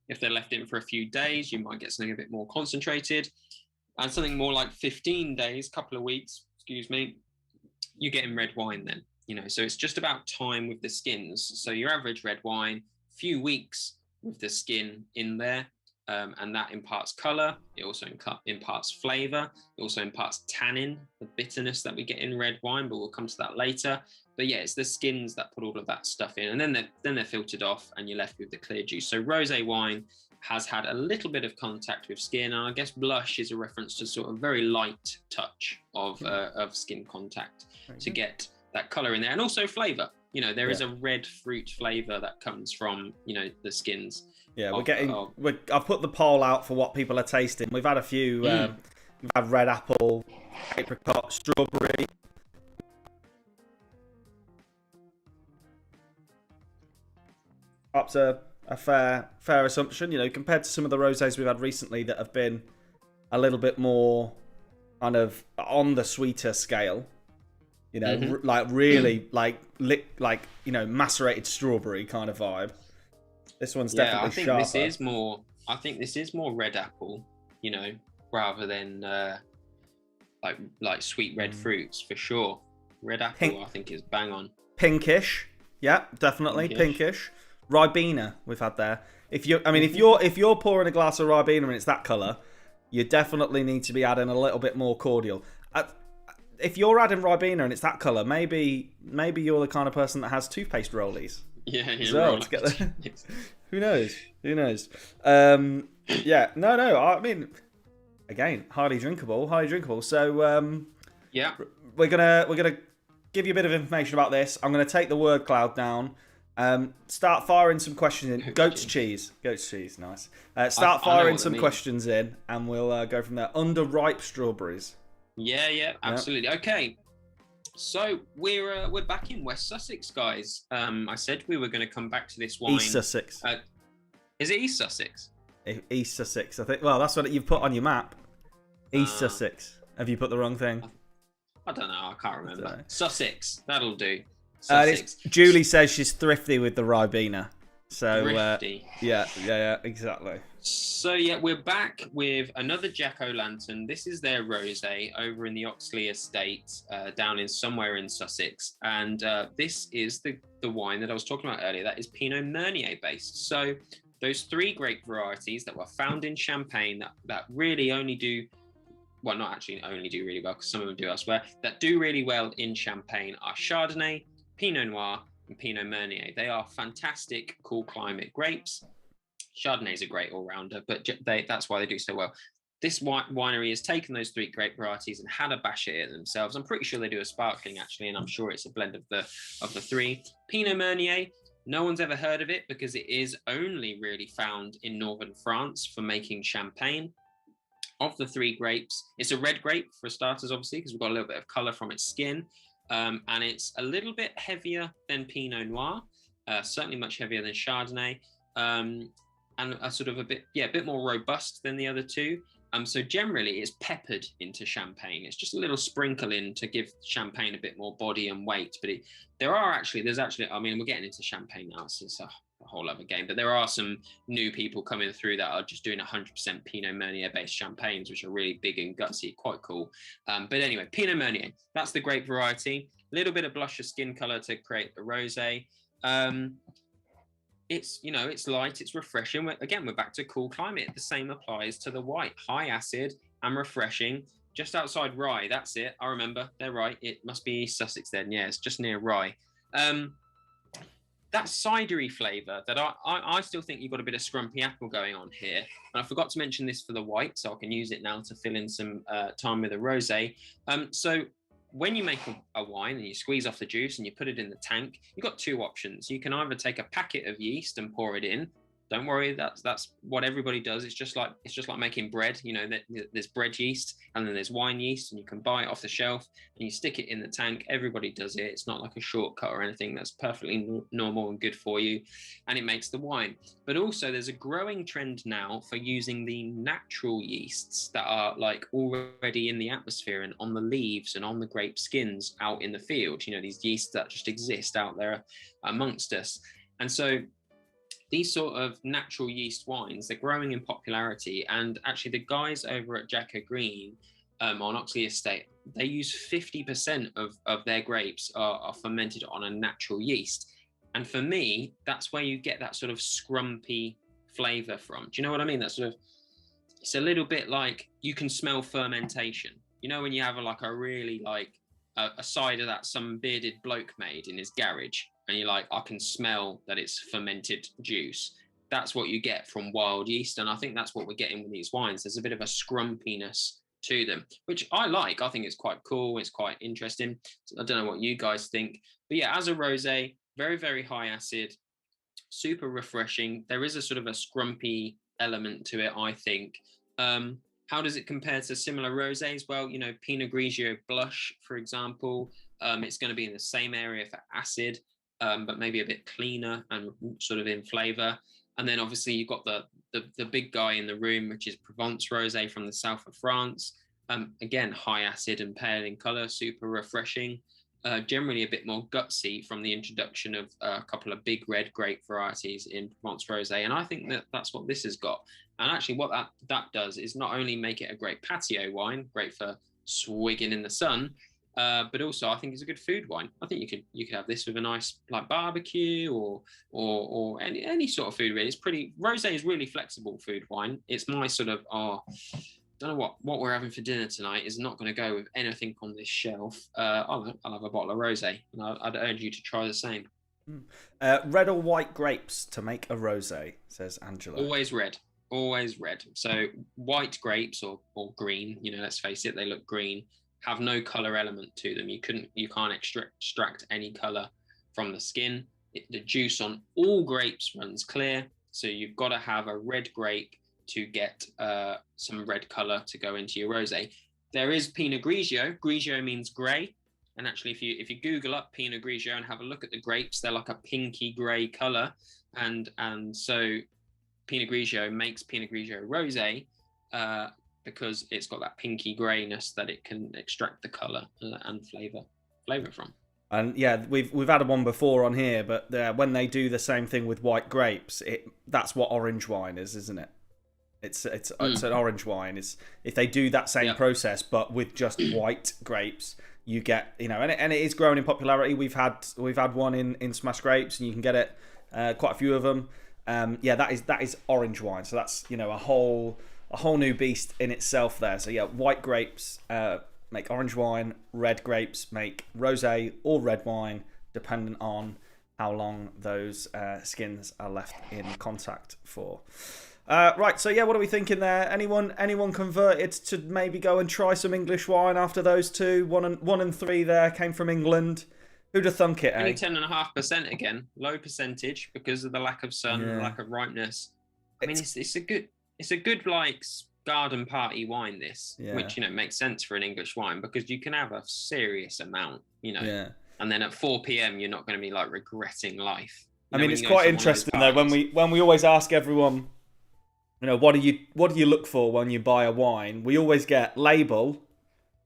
If they're left in for a few days, you might get something a bit more concentrated, and something more like 15 days, couple of weeks, excuse me, you get in red wine then. So it's just about time with the skins. So your average red wine, few weeks with the skin in there, and that imparts color. It also imparts flavor. It also imparts tannin, the bitterness that we get in red wine, but we'll come to that later. But yeah, it's the skins that put all of that stuff in, and then they're filtered off, and you're left with the clear juice. So rosé wine has had a little bit of contact with skin, and I guess blush is a reference to sort of very light touch of skin contact to get that color in there, and also flavor. There is a red fruit flavor that comes from the skins. Yeah, I've put the poll out for what people are tasting. We've had a few. We've had red apple, apricot, strawberry. Perhaps a fair assumption, compared to some of the rosés we've had recently that have been a little bit more kind of on the sweeter scale. Like really like macerated strawberry kind of vibe. This one's definitely sharper. I think this is more red apple, rather than like sweet red fruits for sure. Red apple, I think, is bang on. Pinkish, yeah, definitely pinkish. Ribena we've had there. If you're pouring a glass of Ribena and it's that colour, you definitely need to be adding a little bit more cordial. If you're adding Ribena and it's that colour, maybe you're the kind of person that has toothpaste rollies. Yeah. So who knows? Yeah, no. I mean, again, highly drinkable. So yeah, we're gonna give you a bit of information about this. I'm gonna take the word cloud down. Start firing some questions in. Goat's cheese, nice. Start firing some questions in, and we'll go from there. Underripe strawberries. Yeah, absolutely. Yep. Okay, so we're back in West Sussex, guys. I said we were going to come back to this wine. East Sussex. Is it East Sussex? East Sussex, I think. Well, that's what you've put on your map. East Sussex. Have you put the wrong thing? I don't know. I can't remember. Sussex. That'll do. Julie says she's thrifty with the Ribena. So thrifty. Yeah, exactly. So yeah, we're back with another Jack O'Lantern. This is their rosé over in the Oxley Estate, down in somewhere in Sussex, and this is the wine that I was talking about earlier. That is Pinot Meunier based. So those 3 grape varieties that were found in Champagne that really only do. Well, not actually only do really well, because some of them do elsewhere. That do really well in Champagne are Chardonnay, Pinot Noir, and Pinot Meunier. They are fantastic, cool climate grapes. Chardonnay is a great all-rounder, but that's why they do so well. This winery has taken those 3 grape varieties and had a bash at it themselves. I'm pretty sure they do a sparkling, actually, and I'm sure it's a blend of the 3. Pinot Meunier, no one's ever heard of it because it is only really found in northern France for making champagne. Of the 3 grapes, it's a red grape for starters, obviously, because we've got a little bit of color from its skin. And it's a little bit heavier than Pinot Noir, certainly much heavier than Chardonnay, and a sort of a bit more robust than the other 2. So generally, it's peppered into champagne. It's just a little sprinkle in to give champagne a bit more body and weight. But there's actually, I mean, we're getting into champagne now, so it's a whole other game. But there are some new people coming through that are just doing 100% Pinot Meunier based champagnes, which are really big and gutsy, quite cool. But anyway, Pinot Meunier, that's the grape variety. A little bit of blush of skin color to create the rosé. It's light, it's refreshing. We're back to cool climate. The same applies to the white, high acid and refreshing. Just outside Rye, that's it. I remember, they're right. It must be East Sussex then. Yeah, it's just near Rye. That cidery flavour that I still think you've got a bit of scrumpy apple going on here. And I forgot to mention this for the white, so I can use it now to fill in some time with a rosé. So when you make a wine and you squeeze off the juice and you put it in the tank, you've got 2 options. You can either take a packet of yeast and pour it in, Don't worry, that's what everybody does. It's just like making bread. You know, there's bread yeast and then there's wine yeast, and you can buy it off the shelf and you stick it in the tank. Everybody does it. It's not like a shortcut or anything. That's perfectly normal and good for you, and it makes the wine. But also, there's a growing trend now for using the natural yeasts that are like already in the atmosphere and on the leaves and on the grape skins out in the field. You know, these yeasts that just exist out there amongst us, and so these sort of natural yeast wines, they're growing in popularity. And actually, the guys over at Jacko Green on Oxley Estate, they use 50% of their grapes are fermented on a natural yeast. And for me, that's where you get that sort of scrumpy flavor from. Do you know what I mean? That sort of, it's a little bit like you can smell fermentation. You know, when you have a really a cider that some bearded bloke made in his garage, and you're like, I can smell that it's fermented juice. That's what you get from wild yeast. And I think that's what we're getting with these wines. There's a bit of a scrumpiness to them, which I like. I think it's quite cool. It's quite interesting. I don't know what you guys think. But yeah, as a rosé, very, very high acid, super refreshing. There is a sort of a scrumpy element to it, I think. How does it compare to similar rosés? Well, you know, Pinot Grigio Blush, for example, it's going to be in the same area for acid, but maybe a bit cleaner and sort of in flavour. And then obviously you've got the big guy in the room, which is Provence Rosé from the south of France. Again, high acid and pale in colour, super refreshing. Generally a bit more gutsy from the introduction of a couple of big red grape varieties in Provence Rosé. And I think that's what this has got. And actually what that does is not only make it a great patio wine, great for swigging in the sun, but also I think it's a good food wine. I think you could have this with a nice like barbecue or any sort of food really. It's pretty, rosé is really flexible food wine. It's my sort of don't know what we're having for dinner tonight is not going to go with anything on this shelf. I'll have a bottle of rosé, and I'd urge you to try the same. Red or white grapes to make a rosé, says Angela. Always red. So white grapes or green, you know, let's face it, they look green, have no color element to them. You can't extract any color from the skin. The juice on all grapes runs clear, so you've got to have a red grape to get some red color to go into your rosé. There is Pinot Grigio. Grigio means gray, and actually, if you Google up Pinot Grigio and have a look at the grapes, they're like a pinky gray color, and so Pinot Grigio makes Pinot Grigio rosé because it's got that pinky grayness that it can extract the color and flavor from. And yeah, we've had one before on here, but when they do the same thing with white grapes, that's what orange wine is, isn't it? It's an orange wine. Is if they do that same process, but with just white grapes, you get, you know, and it is growing in popularity. We've had one in Smash Grapes, and you can get it quite a few of them. That is orange wine. So that's, you know, a whole new beast in itself there. So yeah, white grapes make orange wine, red grapes make rosé or red wine, depending on how long those skins are left in contact for. Right, so yeah, what are we thinking there? Anyone converted to maybe go and try some English wine after those two? One and three there came from England. Who'd have thunk it? Only 10.5% again, low percentage because of the lack of sun, the lack of ripeness. I mean, it's a good like garden party wine. This, which, you know, makes sense for an English wine because you can have a serious amount, you know. Yeah. And then at 4 p.m. you're not going to be like regretting life. I mean, it's quite interesting though when we always ask everyone, you know, what do you look for when you buy a wine? We always get label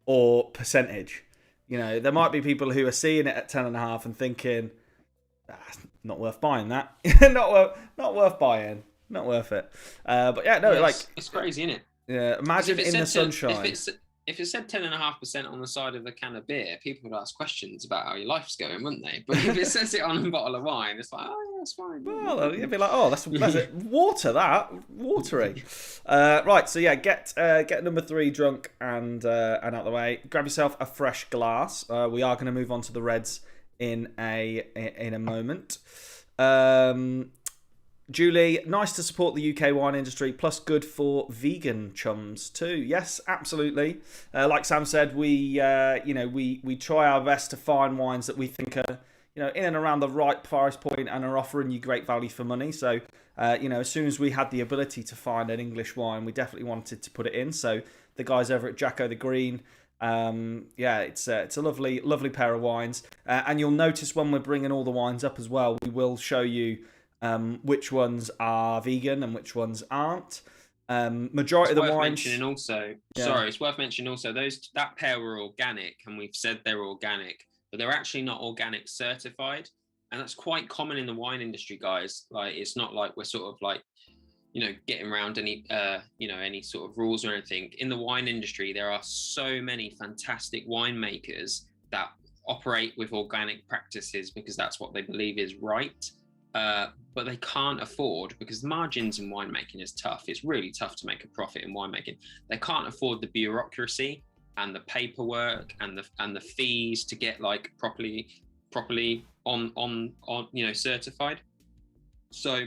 or percentage. You know, there might be people who are seeing it at 10.5 and thinking, not worth buying that. not worth buying. Not worth it. But yeah, no, it's crazy, isn't it? Yeah, imagine in the sunshine. If it said 10.5% on the side of the can of beer, people would ask questions about how your life's going, wouldn't they? But if it says it on a bottle of wine, it's like, oh yeah, it's fine. Well, you'd be like, oh, that's watery. Right, so yeah, get number 3 drunk and out of the way. Grab yourself a fresh glass. We are going to move on to the reds in a moment. Julie, nice to support the UK wine industry, plus good for vegan chums too. Yes, absolutely. Like Sam said, we try our best to find wines that we think are, in and around the right price point and are offering you great value for money. So, as soon as we had the ability to find an English wine, we definitely wanted to put it in. So the guys over at Jacko the Green, it's a lovely pair of wines. And you'll notice when we're bringing all the wines up as well, we will show you which ones are vegan and which ones aren't. Majority of the wines. It's worth mentioning also that pair were organic, and we've said they're organic, but they're actually not organic certified, and that's quite common in the wine industry, guys. Like, it's not like we're sort of like, getting around any any sort of rules or anything. In the wine industry, there are so many fantastic winemakers that operate with organic practices because that's what they believe is right. But they can't afford, because margins in winemaking is tough. It's really tough to make a profit in winemaking. They can't afford the bureaucracy and the paperwork and the fees to get like properly on certified. So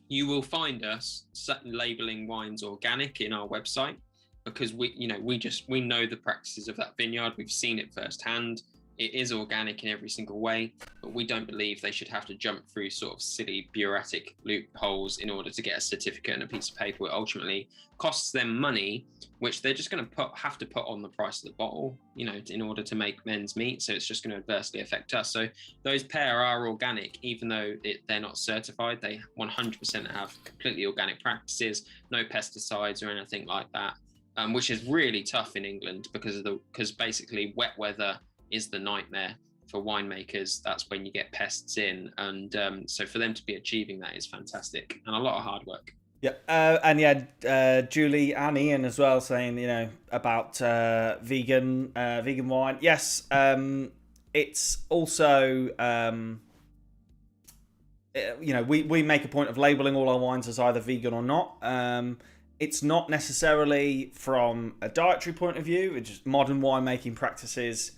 you will find us labeling wines organic in our website, because we know the practices of that vineyard. We've seen it firsthand. It is organic in every single way, but we don't believe they should have to jump through sort of silly bureaucratic loopholes in order to get a certificate and a piece of paper. It ultimately costs them money, which they're just going to have to put on the price of the bottle, in order to make ends meet. So it's just going to adversely affect us. So those pair are organic, even though they're not certified. They 100% have completely organic practices, no pesticides or anything like that, which is really tough in England because basically wet weather is the nightmare for winemakers. That's when you get pests in, and so for them to be achieving that is fantastic, and a lot of hard work. Julie and Ian as well saying about vegan wine. Yes, it's also we make a point of labeling all our wines as either vegan or not. It's not necessarily from a dietary point of view. It's just modern winemaking practices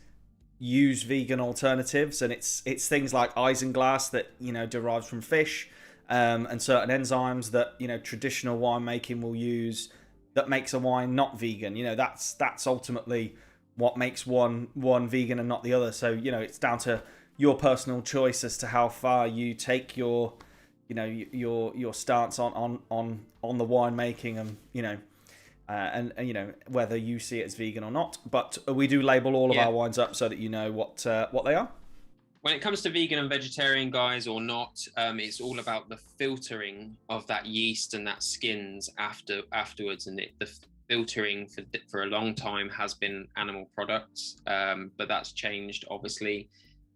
use vegan alternatives, and it's things like isinglass that derives from fish, and certain enzymes that traditional winemaking will use that makes a wine not vegan. That's ultimately what makes one vegan and not the other. So it's down to your personal choice as to how far you take your stance on the winemaking, and whether you see it as vegan or not. But we do label all of our wines up so that you know what they are. When it comes to vegan and vegetarian, guys, or not, it's all about the filtering of that yeast and that skins afterwards. And the filtering for a long time has been animal products, but that's changed, obviously.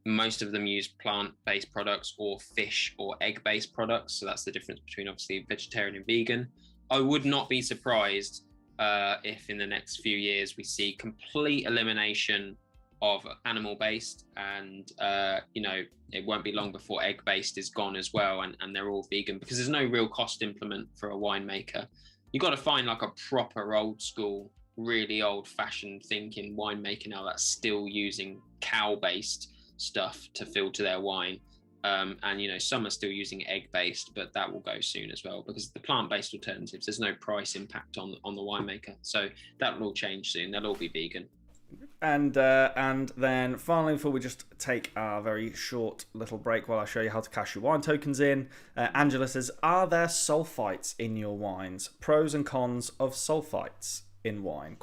Most of them use plant-based products or fish or egg-based products. So that's the difference between, obviously, vegetarian and vegan. I would not be surprised if in the next few years we see complete elimination of animal-based, and it won't be long before egg-based is gone as well, and they're all vegan, because there's no real cost implement for a winemaker. You've got to find like a proper old school, really old-fashioned thinking winemaker now that's still using cow-based stuff to filter their wine. And some are still using egg-based, but that will go soon as well, because the plant-based alternatives, there's no price impact on the winemaker. So that will all change soon. They'll all be vegan. And then finally, before we just take our very short little break while I show you how to cash your wine tokens in, Angela says, are there sulfites in your wines? Pros and cons of sulfites in wine? ?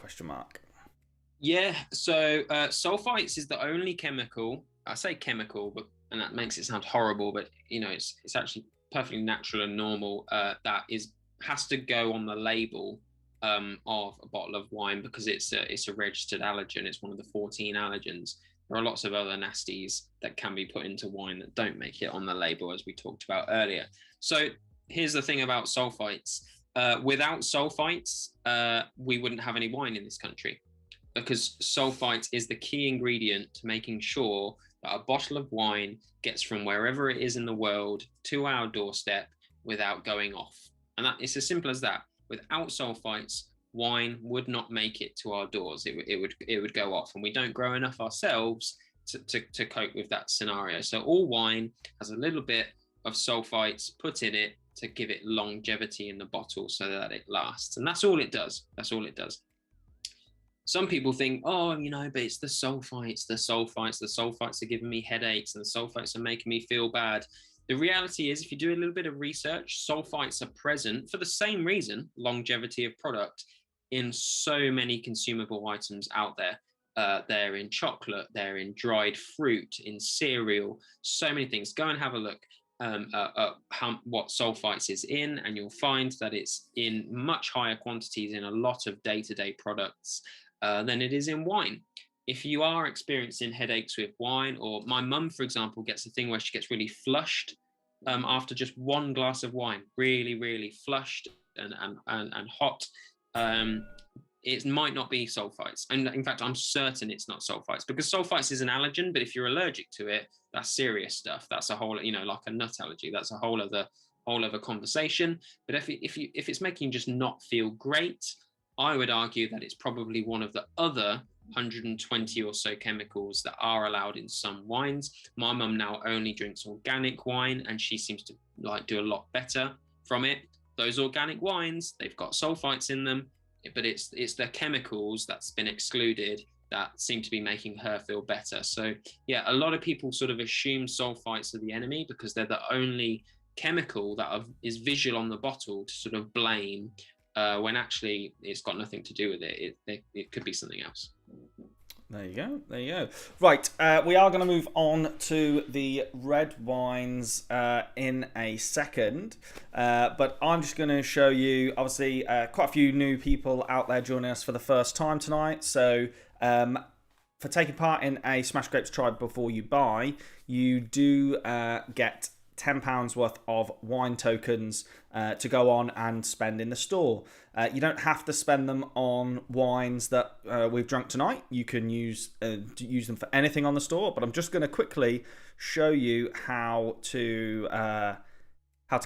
Yeah, so sulfites is the only chemical, I say chemical, and that makes it sound horrible, but it's actually perfectly natural and normal, that has to go on the label of a bottle of wine, because it's a registered allergen. It's one of the 14 allergens. There are lots of other nasties that can be put into wine that don't make it on the label, as we talked about earlier. So here's the thing about sulfites. Without sulfites, we wouldn't have any wine in this country, because sulfites is the key ingredient to making sure that a bottle of wine gets from wherever it is in the world to our doorstep without going off. And that it's as simple as that. Without sulfites, wine would not make it to our doors. It would go off, and we don't grow enough ourselves to cope with that scenario. So all wine has a little bit of sulfites put in it to give it longevity in the bottle so that it lasts. And that's all it does. some people think, oh, but it's the sulfites, the sulfites are giving me headaches and the sulfites are making me feel bad. The reality is, if you do a little bit of research, sulfites are present for the same reason, longevity of product, in so many consumable items out there. They're in chocolate, they're in dried fruit, in cereal, so many things. Go and have a look what sulfites is in, and you'll find that it's in much higher quantities in a lot of day-to-day products than it is in wine. If you are experiencing headaches with wine, or my mum, for example, gets a thing where she gets really flushed after just one glass of wine, really, really flushed and hot. It might not be sulfites. And in fact, I'm certain it's not sulfites, because sulfites is an allergen, but if you're allergic to it, that's serious stuff. That's a whole, like a nut allergy. That's a whole other conversation. But if it's making you just not feel great, I would argue that it's probably one of the other 120 or so chemicals that are allowed in some wines. My mum now only drinks organic wine, and she seems to do a lot better from it. Those organic wines, they've got sulfites in them, but it's the chemicals that's been excluded that seem to be making her feel better. So yeah, a lot of people sort of assume sulfites are the enemy because they're the only chemical that is visual on the bottle to sort of blame, when actually it's got nothing to do with it. It could be something else. There you go. Right, we are going to move on to the red wines in a second, but I'm just going to show you, obviously, quite a few new people out there joining us for the first time tonight. So for taking part in a Smash Grapes Try Before You Buy, you do get £10 worth of wine tokens to go on and spend in the store. You don't have to spend them on wines that we've drunk tonight. You can use them for anything on the store, but I'm just going to quickly show you how to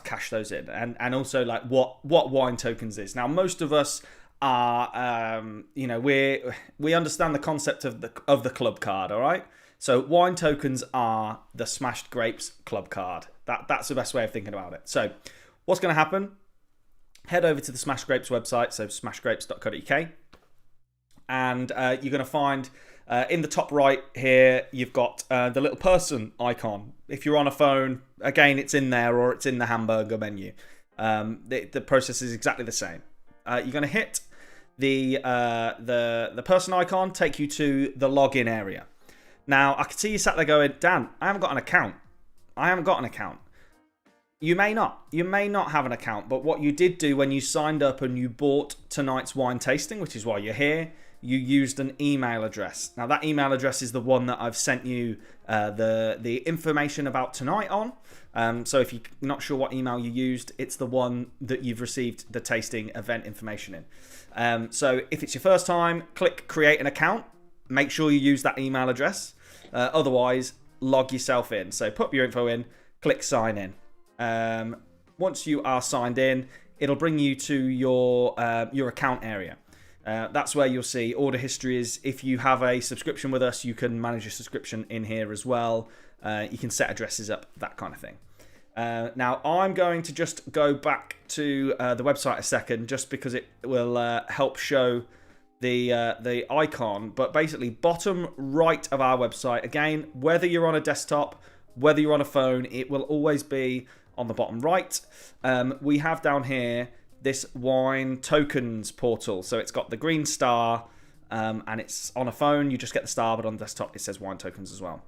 cash those in, and also what wine tokens is. Now, most of us are we understand the concept of the club card, all right? So wine tokens are the Smashed Grapes club card. That's the best way of thinking about it. So what's going to happen? Head over to the Smashed Grapes website, so smashedgrapes.co.uk, and you're going to find in the top right here, you've got the little person icon. If you're on a phone, again, it's in there, or it's in the hamburger menu. The process is exactly the same. You're going to hit the person icon, take you to the login area. Now, I can see you sat there going, Dan, I haven't got an account. You may not have an account, but what you did do when you signed up and you bought tonight's wine tasting, which is why you're here, you used an email address. Now, that email address is the one that I've sent you the information about tonight on. So if you're not sure what email you used, it's the one that you've received the tasting event information in. So if it's your first time, click create an account. Make sure you use that email address. Otherwise, log yourself in. So put your info in, click sign in. Once you are signed in, it'll bring you to your account area. That's where you'll see order histories. If you have a subscription with us, you can manage your subscription in here as well. You can set addresses up, that kind of thing. Now, I'm going to just go back to the website a second, just because it will help show the icon. But basically, bottom right of our website, again, whether you're on a desktop, whether you're on a phone, it will always be on the bottom right. We have down here this wine tokens portal. So it's got the green star, and it's on a phone, you just get the star, but on desktop it says wine tokens as well.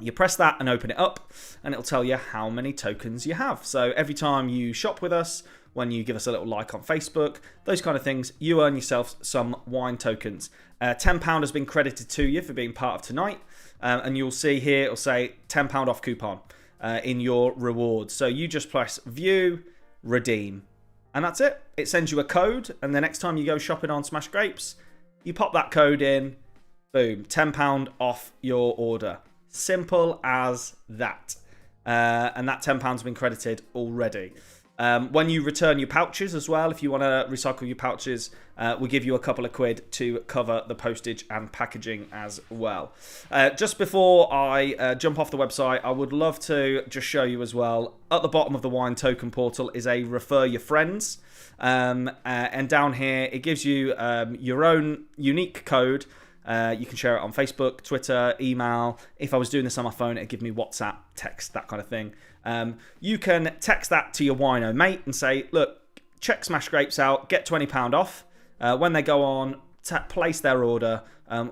You press that and open it up, and it'll tell you how many tokens you have. So every time you shop with us, when you give us a little like on Facebook, those kind of things, you earn yourself some wine tokens. £10 has been credited to you for being part of tonight, and you'll see here it'll say £10 off coupon in your rewards. So you just press view, redeem, and that's it. It sends you a code, and the next time you go shopping on Smash Grapes, you pop that code in, boom, £10 off your order. Simple as that. And that £10 has been credited already. When you return your pouches as well, if you want to recycle your pouches, we give you a couple of quid to cover the postage and packaging as well. Just before I jump off the website, I would love to just show you as well, at the bottom of the Wine Token portal is a refer your friends. And down here, it gives you your own unique code. You can share it on Facebook, Twitter, email. If I was doing this on my phone, it'd give me WhatsApp, text, that kind of thing. You can text that to your wino mate and say, look, check Smash Grapes out, get £20 off. When they go on, place their order.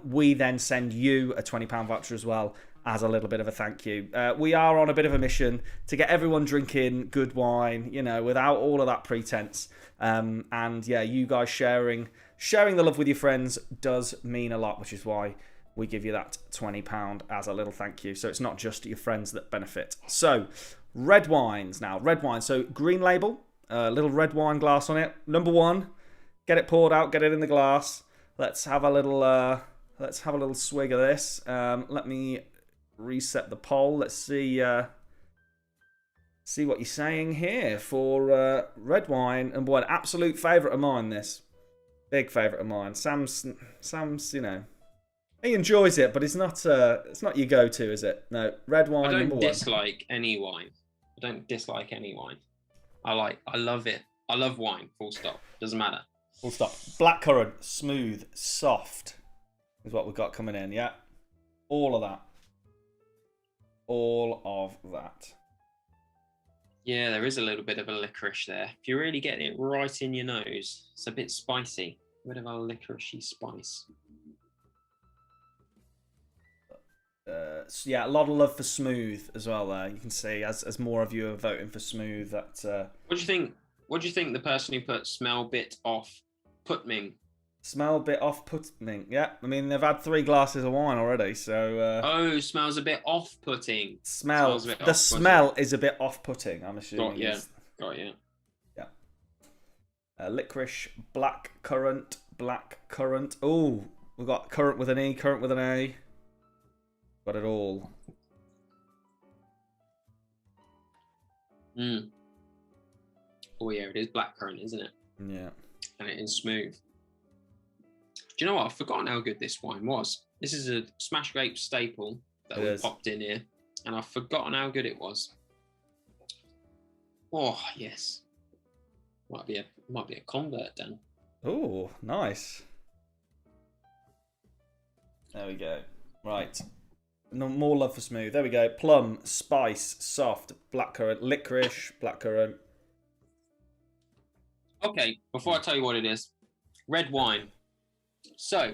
We then send you a £20 voucher as well as a little bit of a thank you. We are on a bit of a mission to get everyone drinking good wine, without all of that pretense. And yeah, you guys sharing the love with your friends does mean a lot, which is why we give you that £20 as a little thank you. So it's not just your friends that benefit. So red wines now. Red wine. So green label, little red wine glass on it. Number one, get it poured out, get it in the glass. Let's have a little swig of this. Let me reset the poll. Let's see what you're saying here for red wine. And boy, an absolute favourite of mine, this. Big favourite of mine. Sam's, he enjoys it, but it's not your go-to, is it? No, red wine. I don't dislike any wine. I love it. I love wine. Full stop. Doesn't matter. Full stop. Blackcurrant, smooth, soft, is what we've got coming in. Yeah, all of that. All of that. Yeah, there is a little bit of a licorice there. If you really get it right in your nose, it's a bit spicy. A bit of a licoricey spice. Yeah, a lot of love for smooth as well there. You can see as more of you are voting for smooth. That. What do you think? What do you think the person who put smell bit off putming? Smell bit off putting. Yeah, I mean they've had 3 glasses of wine already, so. Smells a bit off-putting. Smell is a bit off-putting. I'm assuming. Got you. Yeah. Licorice, black currant. Oh, we've got currant with an E, currant with an A. Got it all. Oh yeah, it is blackcurrant, isn't it? Yeah. And it is smooth. Do you know what? I've forgotten how good this wine was. This is a Smash Grapes staple that we popped in here, and I've forgotten how good it was. Oh yes, might be a convert, Dan. Oh, nice. There we go. Right. No more love for smooth. There we go. Plum, spice, soft, blackcurrant, licorice, blackcurrant. Okay, before I tell you what it is, red wine. So,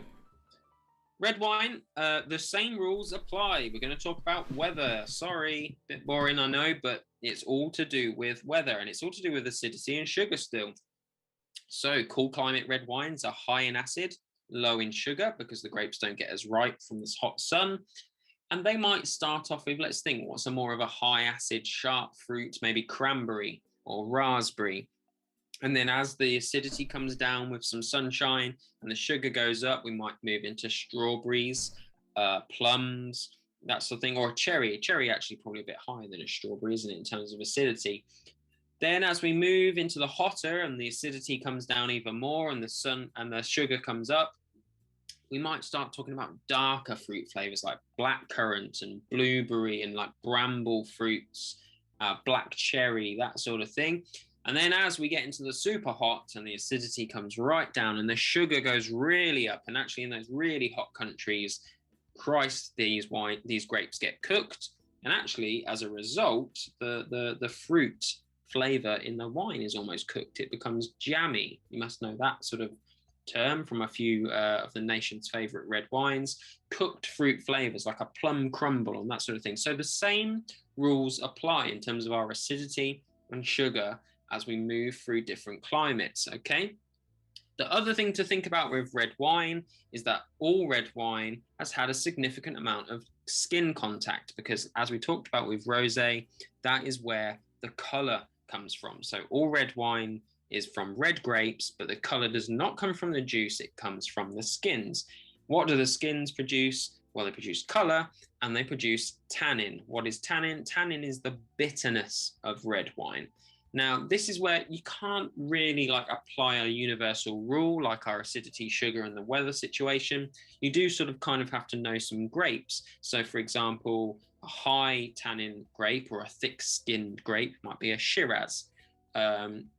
red wine, the same rules apply. We're going to talk about weather. Sorry, a bit boring, I know, but it's all to do with weather, and it's all to do with acidity and sugar still. So, cool climate red wines are high in acid, low in sugar, because the grapes don't get as ripe from this hot sun. And they might start off with, let's think, what's a more of a high acid, sharp fruit, maybe cranberry or raspberry. And then as the acidity comes down with some sunshine and the sugar goes up, we might move into strawberries, plums, that sort of thing, or cherry. Cherry actually probably a bit higher than a strawberry, isn't it, in terms of acidity. Then as we move into the hotter and the acidity comes down even more and the sun and the sugar comes up, we might start talking about darker fruit flavors like blackcurrant and blueberry and like bramble fruits, black cherry, that sort of thing. And then as we get into the super hot and the acidity comes right down and the sugar goes really up, and actually in those really hot countries, Christ, these grapes get cooked. And actually, as a result, the fruit flavor in the wine is almost cooked. It becomes jammy. You must know that sort of term from a few of the nation's favorite red wines. Cooked fruit flavors like a plum crumble and that sort of thing. So the same rules apply in terms of our acidity and sugar as we move through different climates, okay? The other thing to think about with red wine is that all red wine has had a significant amount of skin contact, because as we talked about with rosé, that is where the color comes from. So all red wine is from red grapes, but the color does not come from the juice, it comes from the skins. What do the skins produce? Well, they produce color and they produce tannin. What is tannin? Tannin is the bitterness of red wine. Now, this is where you can't really like apply a universal rule like our acidity, sugar, and the weather situation. You do sort of kind of have to know some grapes. So, for example, a high tannin grape or a thick-skinned grape might be a Shiraz,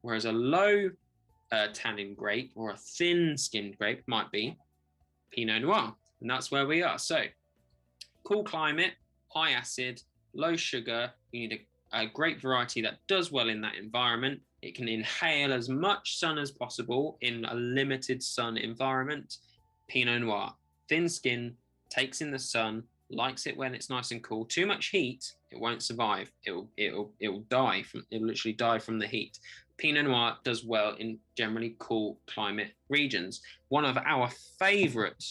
whereas a low tannin grape or a thin-skinned grape might be Pinot Noir, and that's where we are. So, cool climate, high acid, low sugar. You need a grape variety that does well in that environment. It can inhale as much sun as possible in a limited sun environment. Pinot Noir, thin skin, takes in the sun, likes it when it's nice and cool. Too much heat, it won't survive. It'll die it'll literally die from the heat. Pinot Noir does well in generally cool climate regions. One of our favorite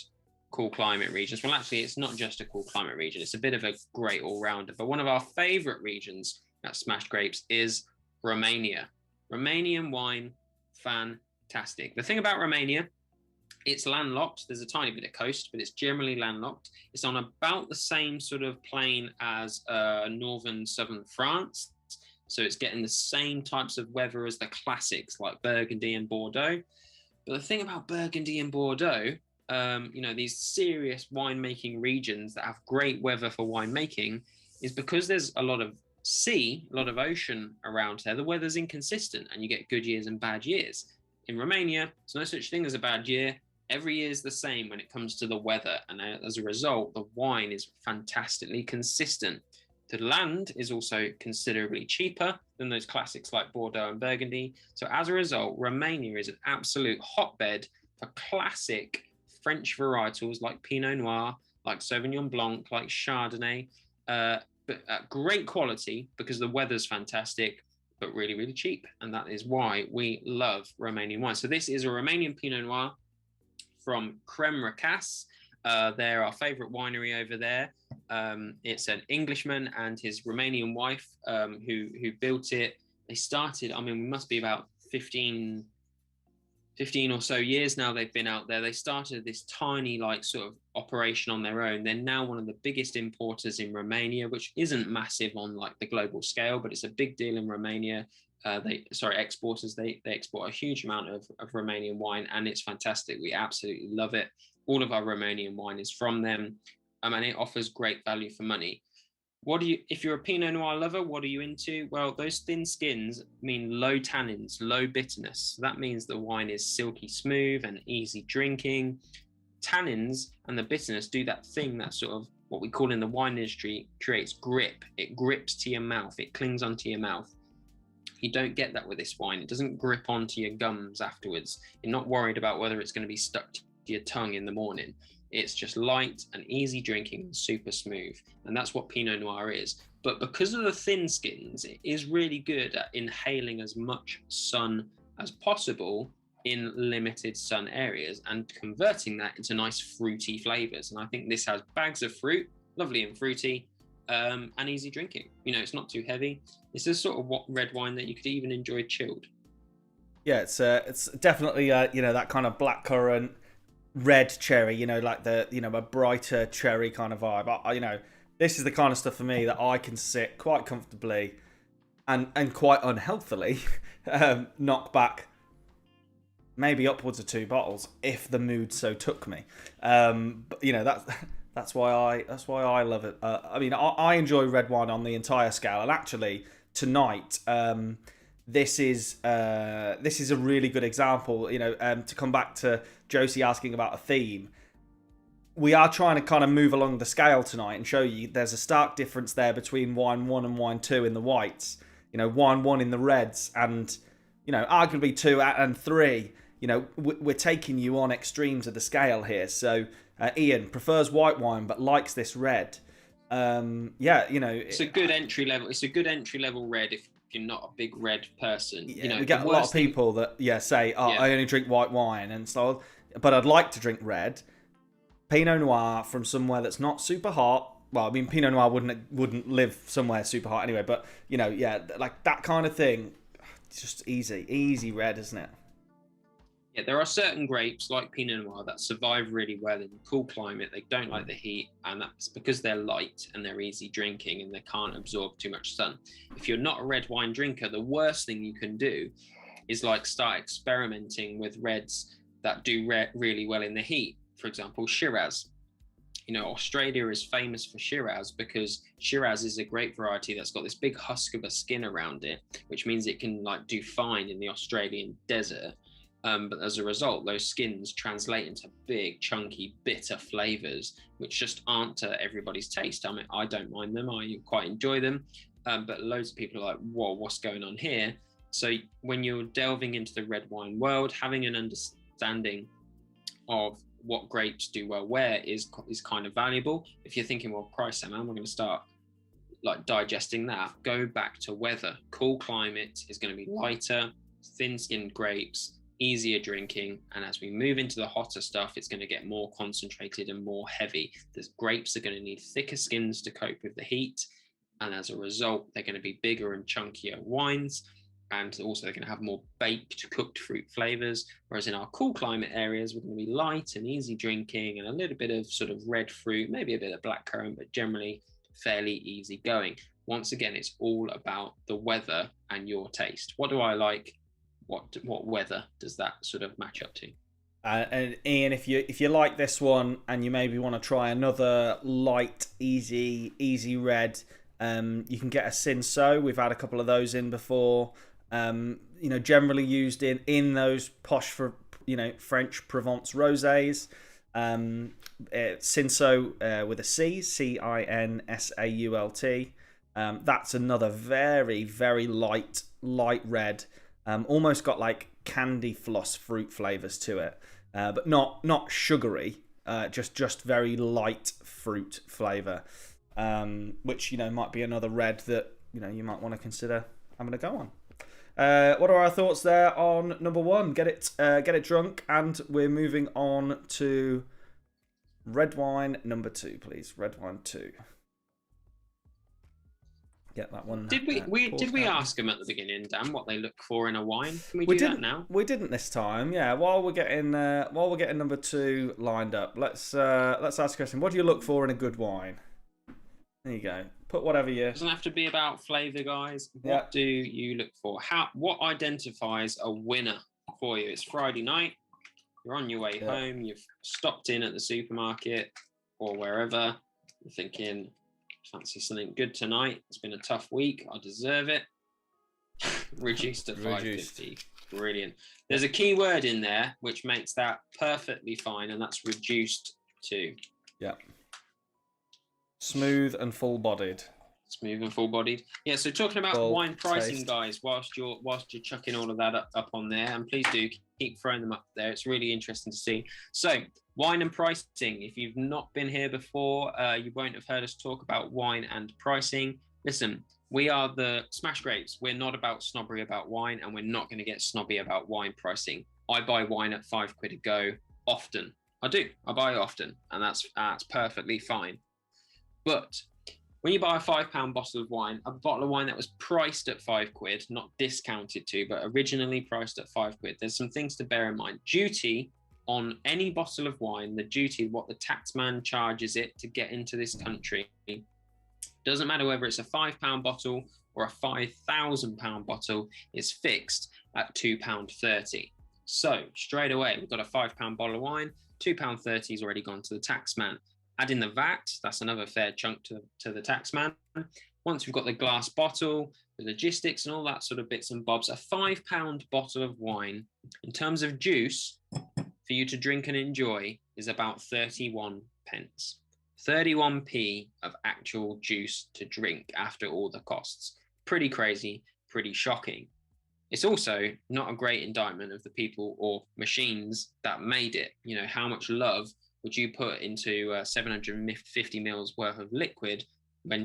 cool climate regions, well, actually, it's not just a cool climate region, it's a bit of a great all-rounder, but one of our favorite regions at Smashed Grapes is Romania. Romanian wine, fantastic. The thing about Romania, it's landlocked. There's a tiny bit of coast, but it's generally landlocked. It's on about the same sort of plane as northern southern France. So it's getting the same types of weather as the classics like Burgundy and Bordeaux. But the thing about Burgundy and Bordeaux, these serious winemaking regions that have great weather for winemaking, is because there's a lot of sea, a lot of ocean around there, the weather's inconsistent and you get good years and bad years. In Romania, there's no such thing as a bad year. Every year is the same when it comes to the weather. And as a result, the wine is fantastically consistent. The land is also considerably cheaper than those classics like Bordeaux and Burgundy. So as a result, Romania is an absolute hotbed for classic French varietals like Pinot Noir, like Sauvignon Blanc, like Chardonnay, but at great quality because the weather's fantastic, but really, really cheap. And that is why we love Romanian wine. So this is a Romanian Pinot Noir from Creme Racas. They're our favorite winery over there. It's an Englishman and his Romanian wife who built it. They started, we must be about 15 or so years now they've been out there. They started this tiny sort of operation on their own. They're now one of the biggest importers in Romania, which isn't massive on the global scale, but it's a big deal in Romania. Exporters, they export a huge amount of Romanian wine, and it's fantastic. We absolutely love it. All of our Romanian wine is from them, and it offers great value for money. If you're a Pinot Noir lover, what are you into? Well, those thin skins mean low tannins, low bitterness. That means the wine is silky smooth and easy drinking. Tannins and the bitterness do that thing that sort of what we call in the wine industry creates grip. It grips to your mouth. It clings onto your mouth. You don't get that with this wine. It doesn't grip onto your gums afterwards. You're not worried about whether it's going to be stuck to your tongue in the morning. It's just light and easy drinking and super smooth. And that's what Pinot Noir is. But because of the thin skins, it is really good at inhaling as much sun as possible in limited sun areas and converting that into nice fruity flavors. And I think this has bags of fruit, lovely and fruity, and easy drinking. It's not too heavy. It's a sort of red wine that you could even enjoy chilled. Yeah, it's definitely that kind of blackcurrant, red cherry, a brighter cherry kind of vibe. This is the kind of stuff for me that I can sit quite comfortably and quite unhealthily knock back maybe upwards of 2 bottles if the mood so took me. But that's why I love it. I enjoy red wine on the entire scale, and actually tonight this is a really good example. To come back to Josie asking about a theme, we are trying to kind of move along the scale tonight and show you there's a stark difference there between wine 1 and wine 2 in the whites. Wine 1 in the reds, and arguably 2 and 3. We're taking you on extremes of the scale here. So Ian prefers white wine but likes this red. It's a good entry level. It's a good entry level red if you're not a big red person. We get a lot of people that say, I only drink white wine, and so, but I'd like to drink red. Pinot Noir from somewhere that's not super hot. Well, Pinot Noir wouldn't live somewhere super hot anyway. But that kind of thing. It's just easy red, isn't it? Yeah, there are certain grapes like Pinot Noir that survive really well in cool climate. They don't like the heat, and that's because they're light and they're easy drinking and they can't absorb too much sun. If you're not a red wine drinker, the worst thing you can do is like start experimenting with reds that do really well in the heat. For example, Shiraz. You know, Australia is famous for Shiraz because Shiraz is a grape variety that's got this big husk of a skin around it, which means it can like do fine in the Australian desert. But as a result, those skins translate into big, chunky, bitter flavors, which just aren't to everybody's taste. I mean, I don't mind them. I quite enjoy them. But loads of people are like, whoa, what's going on here? So when you're delving into the red wine world, having an understanding of what grapes do well where is kind of valuable. If you're thinking, well, Christ, man, we're going to start like digesting that, go back to weather. Cool climate is going to be lighter, thin-skinned grapes, easier drinking, and as we move into the hotter stuff, it's going to get more concentrated and more heavy. The grapes are going to need thicker skins to cope with the heat, and as a result, they're going to be bigger and chunkier wines, and also they're going to have more baked, cooked fruit flavors. Whereas in our cool climate areas, we're going to be light and easy drinking and a little bit of sort of red fruit, maybe a bit of blackcurrant, but generally fairly easy going. Once again, it's all about the weather and your taste. What do I like? What weather does that sort of match up to? And Ian, if you like this one and you maybe want to try another light, easy red, you can get a Cinsault. We've had a couple of those in before. Generally used in those posh for French Provence rosés. Cinsault with a C, Cinsault. That's another very, very light red. Almost got like candy floss fruit flavors to it, but not sugary. Just very light fruit flavor, which might be another red that you might want to consider having a go on. What are our thoughts there on number one? Get it drunk, and we're moving on to red wine number two, please. Red wine 2. Get that one. Did we ask them at the beginning, Dan, what they look for in a wine? Can we do that now? We didn't this time. Yeah. While we're getting number 2 lined up, let's ask a question. What do you look for in a good wine? There you go. Put whatever you. It doesn't have to be about flavour, guys. What do you look for? What identifies a winner for you? It's Friday night. You're on your way home. You've stopped in at the supermarket or wherever. You're thinking, fancy something good tonight. It's been a tough week. I deserve it. Reduced at $5.50. Brilliant. There's a key word in there which makes that perfectly fine, and that's reduced to. Yeah. Smooth and full-bodied. Smooth and full-bodied. Yeah. So talking about wine pricing, guys, whilst you're chucking all of that up on there, and please do keep throwing them up there. It's really interesting to see. So wine and pricing. If you've not been here before, you won't have heard us talk about wine and pricing. Listen, we are the Smash Grapes. We're not about snobbery about wine, and we're not going to get snobby about wine pricing. I buy wine at £5 a go often. I do. I buy often, and that's perfectly fine. But when you buy a £5 bottle of wine, a bottle of wine that was priced at £5, not discounted to, but originally priced at £5, there's some things to bear in mind. Duty on any bottle of wine, the duty, what the taxman charges it to get into this country, doesn't matter whether it's a £5 bottle or a £5,000 bottle, is fixed at £2.30. So straight away, we've got a £5 bottle of wine, £2.30 has already gone to the taxman. Add in the VAT, that's another fair chunk to the taxman. Once we've got the glass bottle, the logistics and all that sort of bits and bobs, a £5 bottle of wine, in terms of juice, for you to drink and enjoy, is about 31 pence. 31p of actual juice to drink after all the costs. Pretty crazy, pretty shocking. It's also not a great indictment of the people or machines that made it. How much love would you put into 750 mils worth of liquid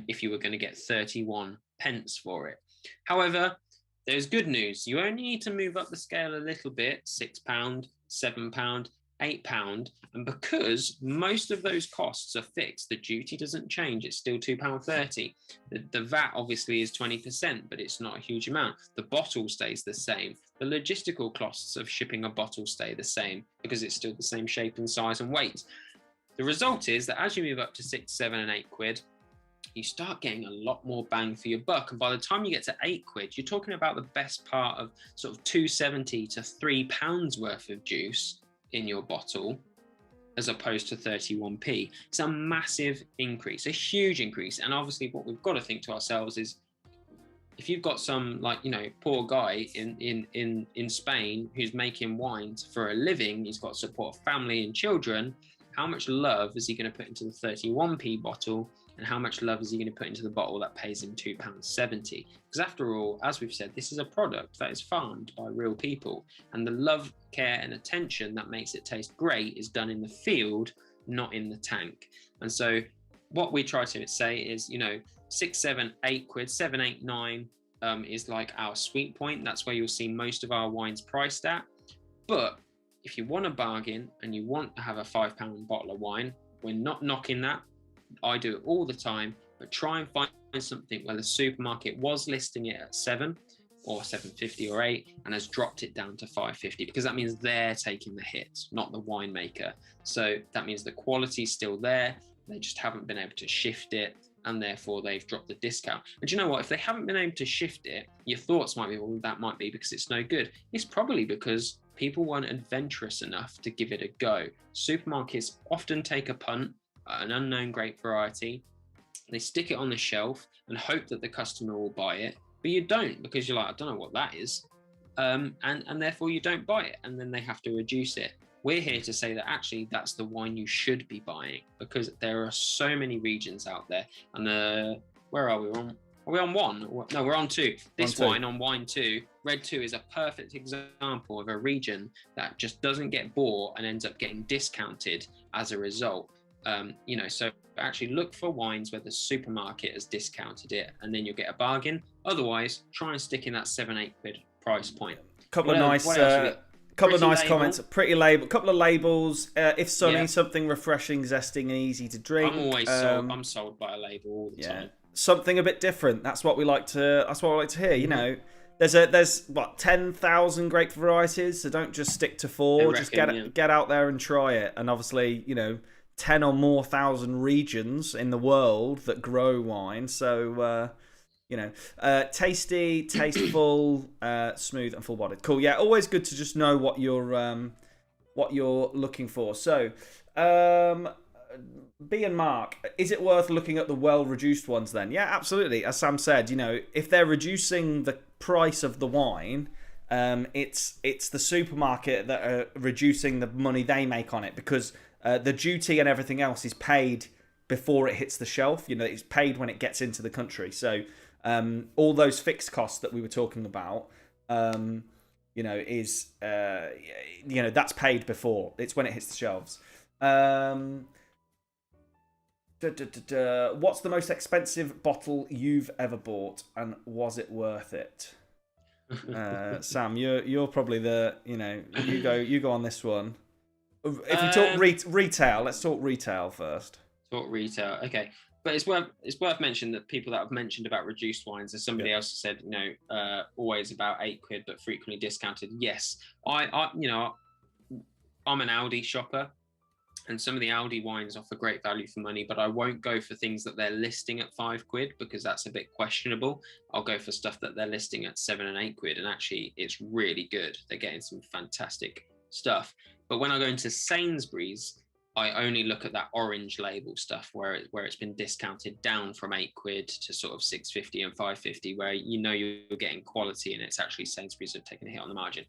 if you were going to get 31 pence for it? However, there's good news. You only need to move up the scale a little bit, £6, £7, £8. And because most of those costs are fixed, the duty doesn't change. It's still £2.30. The VAT obviously is 20%, but it's not a huge amount. The bottle stays the same. The logistical costs of shipping a bottle stay the same because it's still the same shape and size and weight. The result is that as you move up to 6, 7, and 8 quid, you start getting a lot more bang for your buck. And by the time you get to 8 quid, you're talking about the best part of sort of £2.70 to £3 worth of juice in your bottle, as opposed to 31p. It's a massive increase, a huge increase. And obviously what we've got to think to ourselves is, if you've got some, like, you know, poor guy in Spain who's making wines for a living, he's got to support a family and children, how much love is he going to put into the 31p bottle? And how much love is he going to put into the bottle that pays him £2.70? Because after all, as we've said, this is a product that is farmed by real people. And the love, care and attention that makes it taste great is done in the field, not in the tank. And so what we try to say is, you know, 6, 7, 8 quid, 7, 8, 9 is like our sweet point. That's where you'll see most of our wines priced at. But if you want a bargain and you want to have a £5 bottle of wine, we're not knocking that. I do it all the time, but try and find something where the supermarket was listing it at 7 or 7.50 or 8 and has dropped it down to 5.50, because that means they're taking the hit, not the winemaker. So that means the quality's still there. They just haven't been able to shift it, and therefore they've dropped the discount. And you know what? If they haven't been able to shift it, your thoughts might be, well, that might be because it's no good. It's probably because people weren't adventurous enough to give it a go. Supermarkets often take a punt at an unknown grape variety. They stick it on the shelf and hope that the customer will buy it, but you don't, because you're like, I don't know what that is. And therefore you don't buy it, and then they have to reduce it. We're here to say that actually that's the wine you should be buying, because there are so many regions out there. And where are we on? Are we on 1? No, we're on 2. This wine on wine 2, Red 2, is a perfect example of a region that just doesn't get bought and ends up getting discounted as a result. You know, so actually look for wines where the supermarket has discounted it, and then you'll get a bargain. Otherwise, try and stick in that 7, 8 quid price point. Couple of nice comments. Pretty label, couple of labels. If sunny, something refreshing, zesting, and easy to drink. I'm always sold. I'm sold by a label all the time. Something a bit different. That's what we like to. That's what I like to hear. You know, there's what 10,000 grape varieties, so don't just stick to 4. Just get out there and try it. And obviously, you know, 10 or more thousand regions in the world that grow wine. So, you know, tasty, tasteful, smooth and full-bodied. Cool. Yeah, always good to just know what you're looking for. So, B and Mark, is it worth looking at the well-reduced ones then? Yeah, absolutely. As Sam said, you know, if they're reducing the price of the wine, it's the supermarket that are reducing the money they make on it, because the duty and everything else is paid before it hits the shelf. You know, it's paid when it gets into the country. So all those fixed costs that we were talking about, you know, is you know, that's paid before. It's when it hits the shelves. What's the most expensive bottle you've ever bought, and was it worth it? Sam, you're probably the, you know, you go on this one. If we talk retail, let's talk retail first. Talk retail, okay. But it's worth mentioning that people that have mentioned about reduced wines, as somebody else said, you know, always about 8 quid, but frequently discounted. Yes, I you know, I'm an Aldi shopper, and some of the Aldi wines offer great value for money, but I won't go for things that they're listing at 5 quid, because that's a bit questionable. I'll go for stuff that they're listing at 7 and 8 quid, and actually it's really good. They're getting some fantastic stuff. But when I go into Sainsbury's, I only look at that orange label stuff where it's been discounted down from 8 quid to sort of 6.50 and 5.50, where you know you're getting quality, and it's actually Sainsbury's have taken a hit on the margin.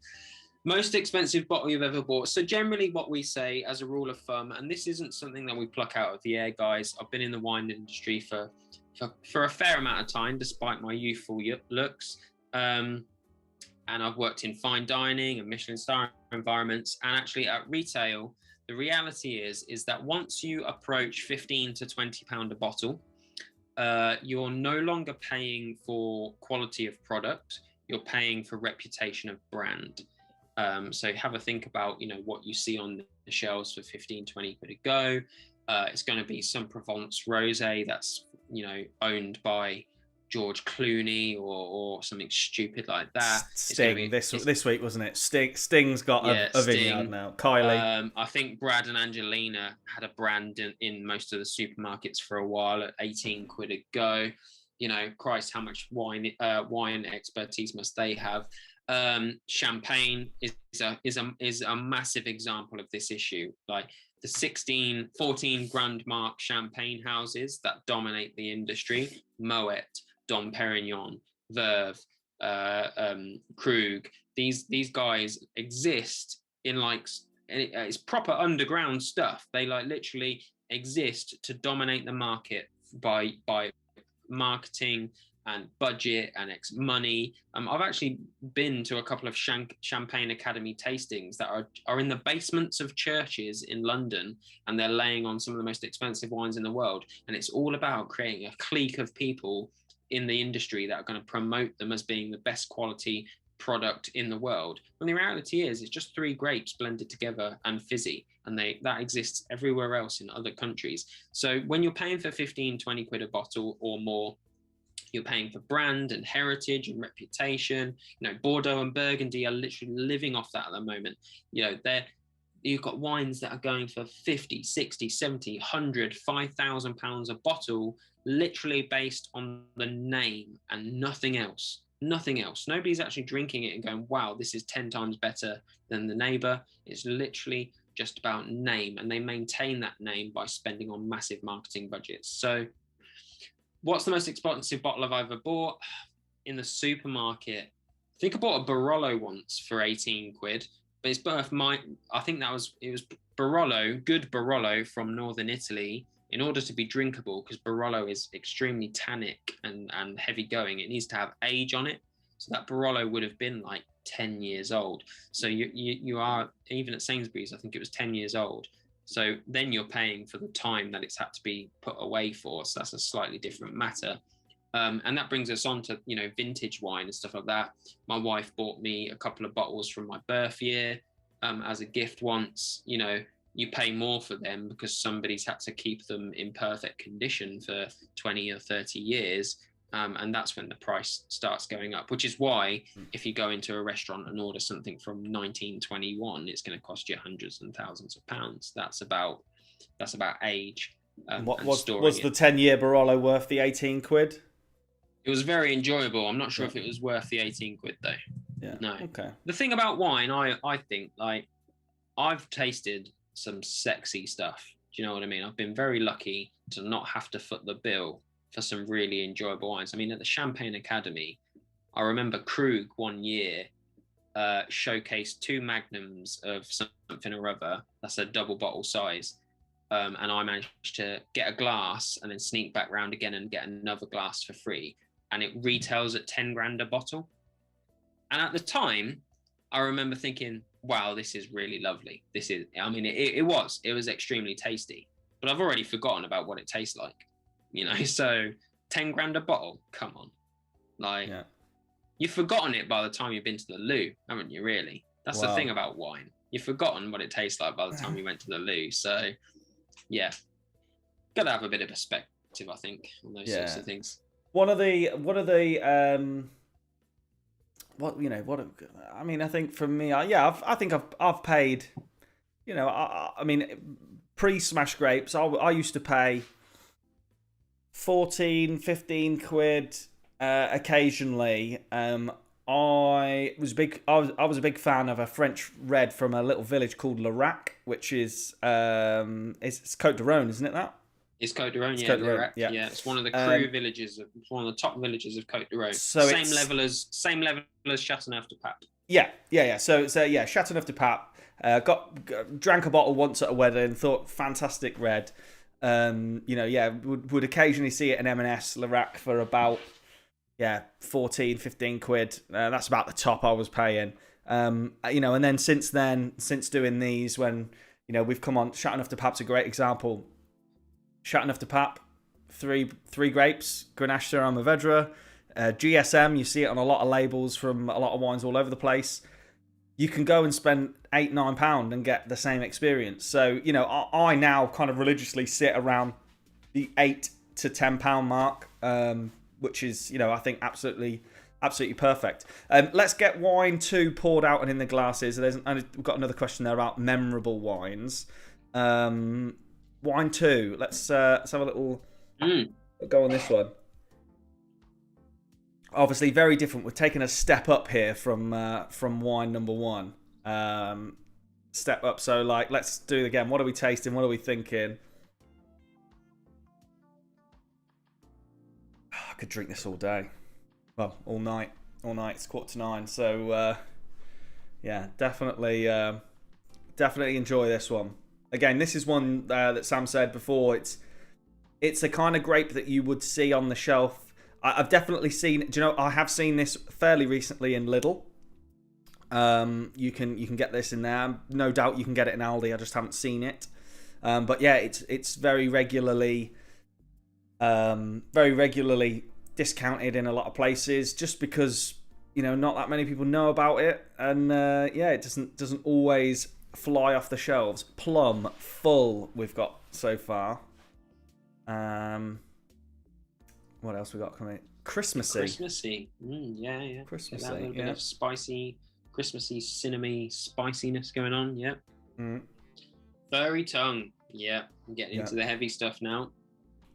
Most expensive bottle you've ever bought. So generally what we say as a rule of thumb, and this isn't something that we pluck out of the air, guys. I've been in the wine industry for a fair amount of time, despite my youthful looks. And I've worked in fine dining and Michelin star environments. And actually at retail, the reality is that once you approach £15 to £20 a bottle, you're no longer paying for quality of product. You're paying for reputation of brand. So have a think about, you know, what you see on the shelves for 15, 20 quid a go. It's going to be some Provence rosé that's, you know, owned by George Clooney or something stupid like that. Sting this week, wasn't it? Sting's got a vineyard now. Kylie. I think Brad and Angelina had a brand in most of the supermarkets for a while at 18 quid a go. You know, Christ, how much wine expertise must they have? Champagne is a massive example of this issue. Like the 14 grand mark champagne houses that dominate the industry, Moet, Dom Perignon, Veuve, Krug. These guys exist in like it's proper underground stuff. They like literally exist to dominate the market by marketing and budget and money. I've actually been to a couple of Champagne Academy tastings that are in the basements of churches in London, and they're laying on some of the most expensive wines in the world. And it's all about creating a clique of people in the industry that are going to promote them as being the best quality product in the world. When the reality is, it's just 3 grapes blended together and fizzy, and that exists everywhere else in other countries. So when you're paying for 15, 20 quid a bottle or more, you're paying for brand and heritage and reputation. You know, Bordeaux and Burgundy are literally living off that at the moment. You know, you've got wines that are going for 50, 60, 70, 100, 5,000 pounds a bottle, literally based on the name and nothing else. Nothing else. Nobody's actually drinking it and going, wow, this is 10 times better than the neighbor. It's literally just about name, and they maintain that name by spending on massive marketing budgets. So what's the most expensive bottle I've ever bought? In the supermarket, I think I bought a Barolo once for 18 quid, but it's worth I think it was Barolo, good Barolo from northern Italy. In order to be drinkable, because Barolo is extremely tannic and heavy going, it needs to have age on it. So that Barolo would have been like 10 years old. So you are, even at Sainsbury's, I think it was 10 years old. So then you're paying for the time that it's had to be put away for. So that's a slightly different matter. And that brings us on to, you know, vintage wine and stuff like that. My wife bought me a couple of bottles from my birth year as a gift once. You know, you pay more for them because somebody's had to keep them in perfect condition for 20 or 30 years. And that's when the price starts going up, which is why if you go into a restaurant and order something from 1921, it's going to cost you hundreds and thousands of pounds. That's about age. What was the 10-year Barolo worth the 18 quid? It was very enjoyable. I'm not sure if it was worth the 18 quid though. Yeah. No. Okay. The thing about wine, I think, like, I've tasted some sexy stuff. Do you know what I mean? I've been very lucky to not have to foot the bill for some really enjoyable wines. I mean, at the Champagne Academy, I remember Krug one year showcased 2 magnums of something or other. That's a double bottle size. And I managed to get a glass and then sneak back round again and get another glass for free. And it retails at 10 grand a bottle. And at the time, I remember thinking, wow, this is really lovely. It was extremely tasty, but I've already forgotten about what it tastes like, you know? So 10 grand a bottle, come on. Like, yeah. You've forgotten it by the time you've been to the loo, haven't you, really? That's the thing about wine. You've forgotten what it tastes like by the time you went to the loo. So, yeah, got to have a bit of perspective, I think, on those sorts of things. I think for me, I think I've paid, you know, I mean, pre-smash grapes, I used to pay 14, 15 quid occasionally. I was a big fan of a French red from a little village called Larac, which is it's Côte d'Rône, isn't it? That it's Côte d'Rône, yeah. Côte d'Rône, yeah. It's one of the Cru villages, one of the top villages of Côte d'Rône. So same level as Châteauneuf-du-Pape. Yeah. So Châteauneuf-du-Pape. Drank a bottle once at a wedding. Thought fantastic red. Would occasionally see it in M&S Larac for about 14, 15 quid. That's about the top I was paying. And then since doing these, when we've come on, Châteauneuf-du-Pape's a great example. Châteauneuf-du-Pape, three grapes, Grenache, Syrah, Mourvedre. GSM, you see it on a lot of labels from a lot of wines all over the place. you can go and spend £8-9 and get the same experience. So, you know, I now kind of religiously sit around the £8 to £10 mark, which is, you know, I think absolutely perfect. Let's get wine 2 poured out and in the glasses. We've got another question there about memorable wines. Wine 2. Let's have a little go on this one. Obviously, very different. We're taking a step up here from wine number 1. Step up. So, like, let's do it again. What are we tasting? What are we thinking? I could drink this all day. Well, all night. All night. It's 8:45. So, yeah, definitely enjoy this one. Again, this is one that Sam said before. It's the kind of grape that you would see on the shelf. I've definitely seen. Do you know? I have seen this fairly recently in Lidl. You can get this in there. No doubt you can get it in Aldi. I just haven't seen it. But yeah, it's very regularly discounted in a lot of places, just because, you know, not that many people know about it, and yeah, it doesn't always fly off the shelves. Plum full we've got so far. What else we got coming? Christmassy. Yeah. Christmassy. A little bit of spicy, Christmassy, cinnamony spiciness going on. Yeah. Furry tongue. Yeah. I'm getting into the heavy stuff now.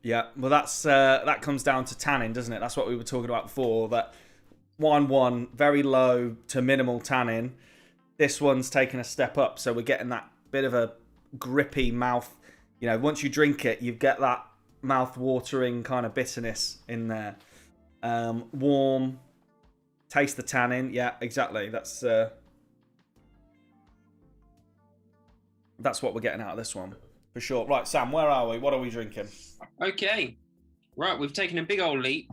Yeah. Well, that comes down to tannin, doesn't it? That's what we were talking about before. That wine 1 very low to minimal tannin. This one's taken a step up, so we're getting that bit of a grippy mouth. You know, once you drink it, you get that mouth-watering kind of bitterness in there. Warm, taste the tannin. Yeah, exactly. That's what we're getting out of this one for sure. Right, Sam, where are we? What are we drinking? Okay, right. We've taken a big old leap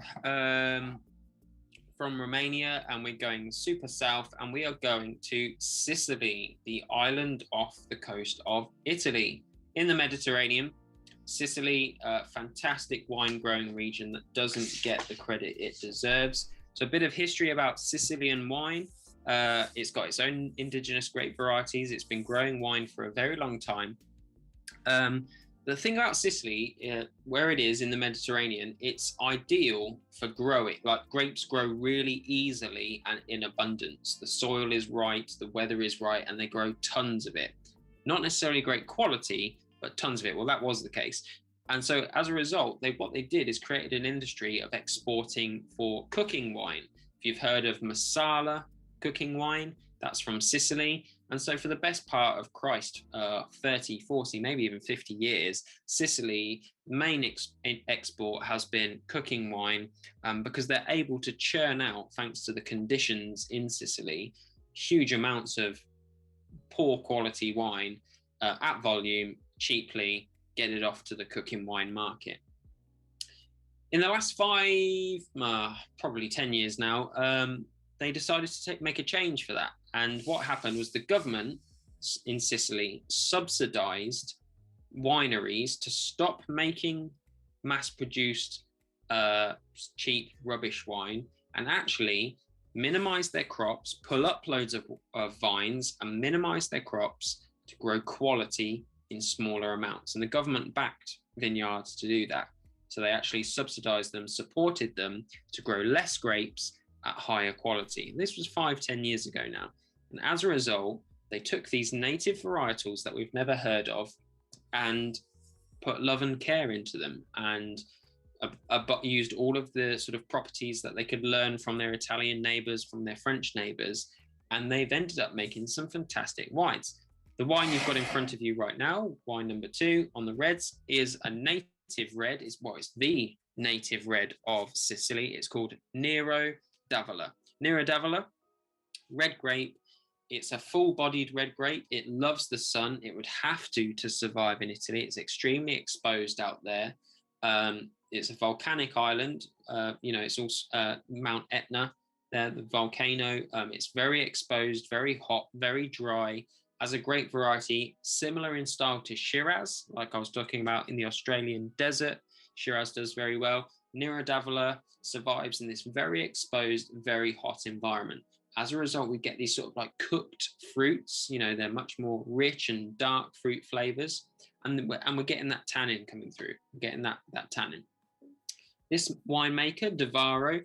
from Romania, and we're going super south, and we are going to Sicily, the island off the coast of Italy in the Mediterranean. Sicily, a fantastic wine growing region that doesn't get the credit it deserves. So a bit of history about Sicilian wine. It's got its own indigenous grape varieties. It's been growing wine for a very long time. The thing about Sicily, where it is in the Mediterranean, it's ideal for growing. Like, grapes grow really easily and in abundance. The soil is right, the weather is right, and they grow tons of it. Not necessarily great quality, but tons of it. Well, that was the case. And so as a result, what they did is created an industry of exporting for cooking wine. If you've heard of Marsala cooking wine, that's from Sicily. And so for the best part of 30, 40, maybe even 50 years, Sicily, main export has been cooking wine, because they're able to churn out, thanks to the conditions in Sicily, huge amounts of poor quality wine at volume, cheaply, get it off to the cooking wine market. In the last probably 10 years now, they decided to make a change for that. And what happened was the government in Sicily subsidized wineries to stop making mass-produced cheap rubbish wine, and actually minimize their crops, pull up loads of vines and minimize their crops to grow quality in smaller amounts. And the government backed vineyards to do that. So they actually subsidized them, supported them to grow less grapes at higher quality. This was 5-10 years ago now. And as a result, they took these native varietals that we've never heard of and put love and care into them, and used all of the sort of properties that they could learn from their Italian neighbors, from their French neighbors, and they've ended up making some fantastic wines. The wine you've got in front of you right now, wine number 2 on the reds, is a native red. It's the native red of Sicily. It's called Nero d'Avola. Nero d'Avola, red grape. It's a full-bodied red grape. It loves the sun. It would have to survive in Italy. It's extremely exposed out there. It's a volcanic island. It's also Mount Etna, there, the volcano. It's very exposed, very hot, very dry. As a grape variety, similar in style to Shiraz, like I was talking about in the Australian desert. Shiraz does very well. Nero d'Avola survives in this very exposed, very hot environment. as a result, we get these sort of like cooked fruits. They're much more rich and dark fruit flavors, and we're getting that tannin coming through. We're getting that tannin. This winemaker, Devaro,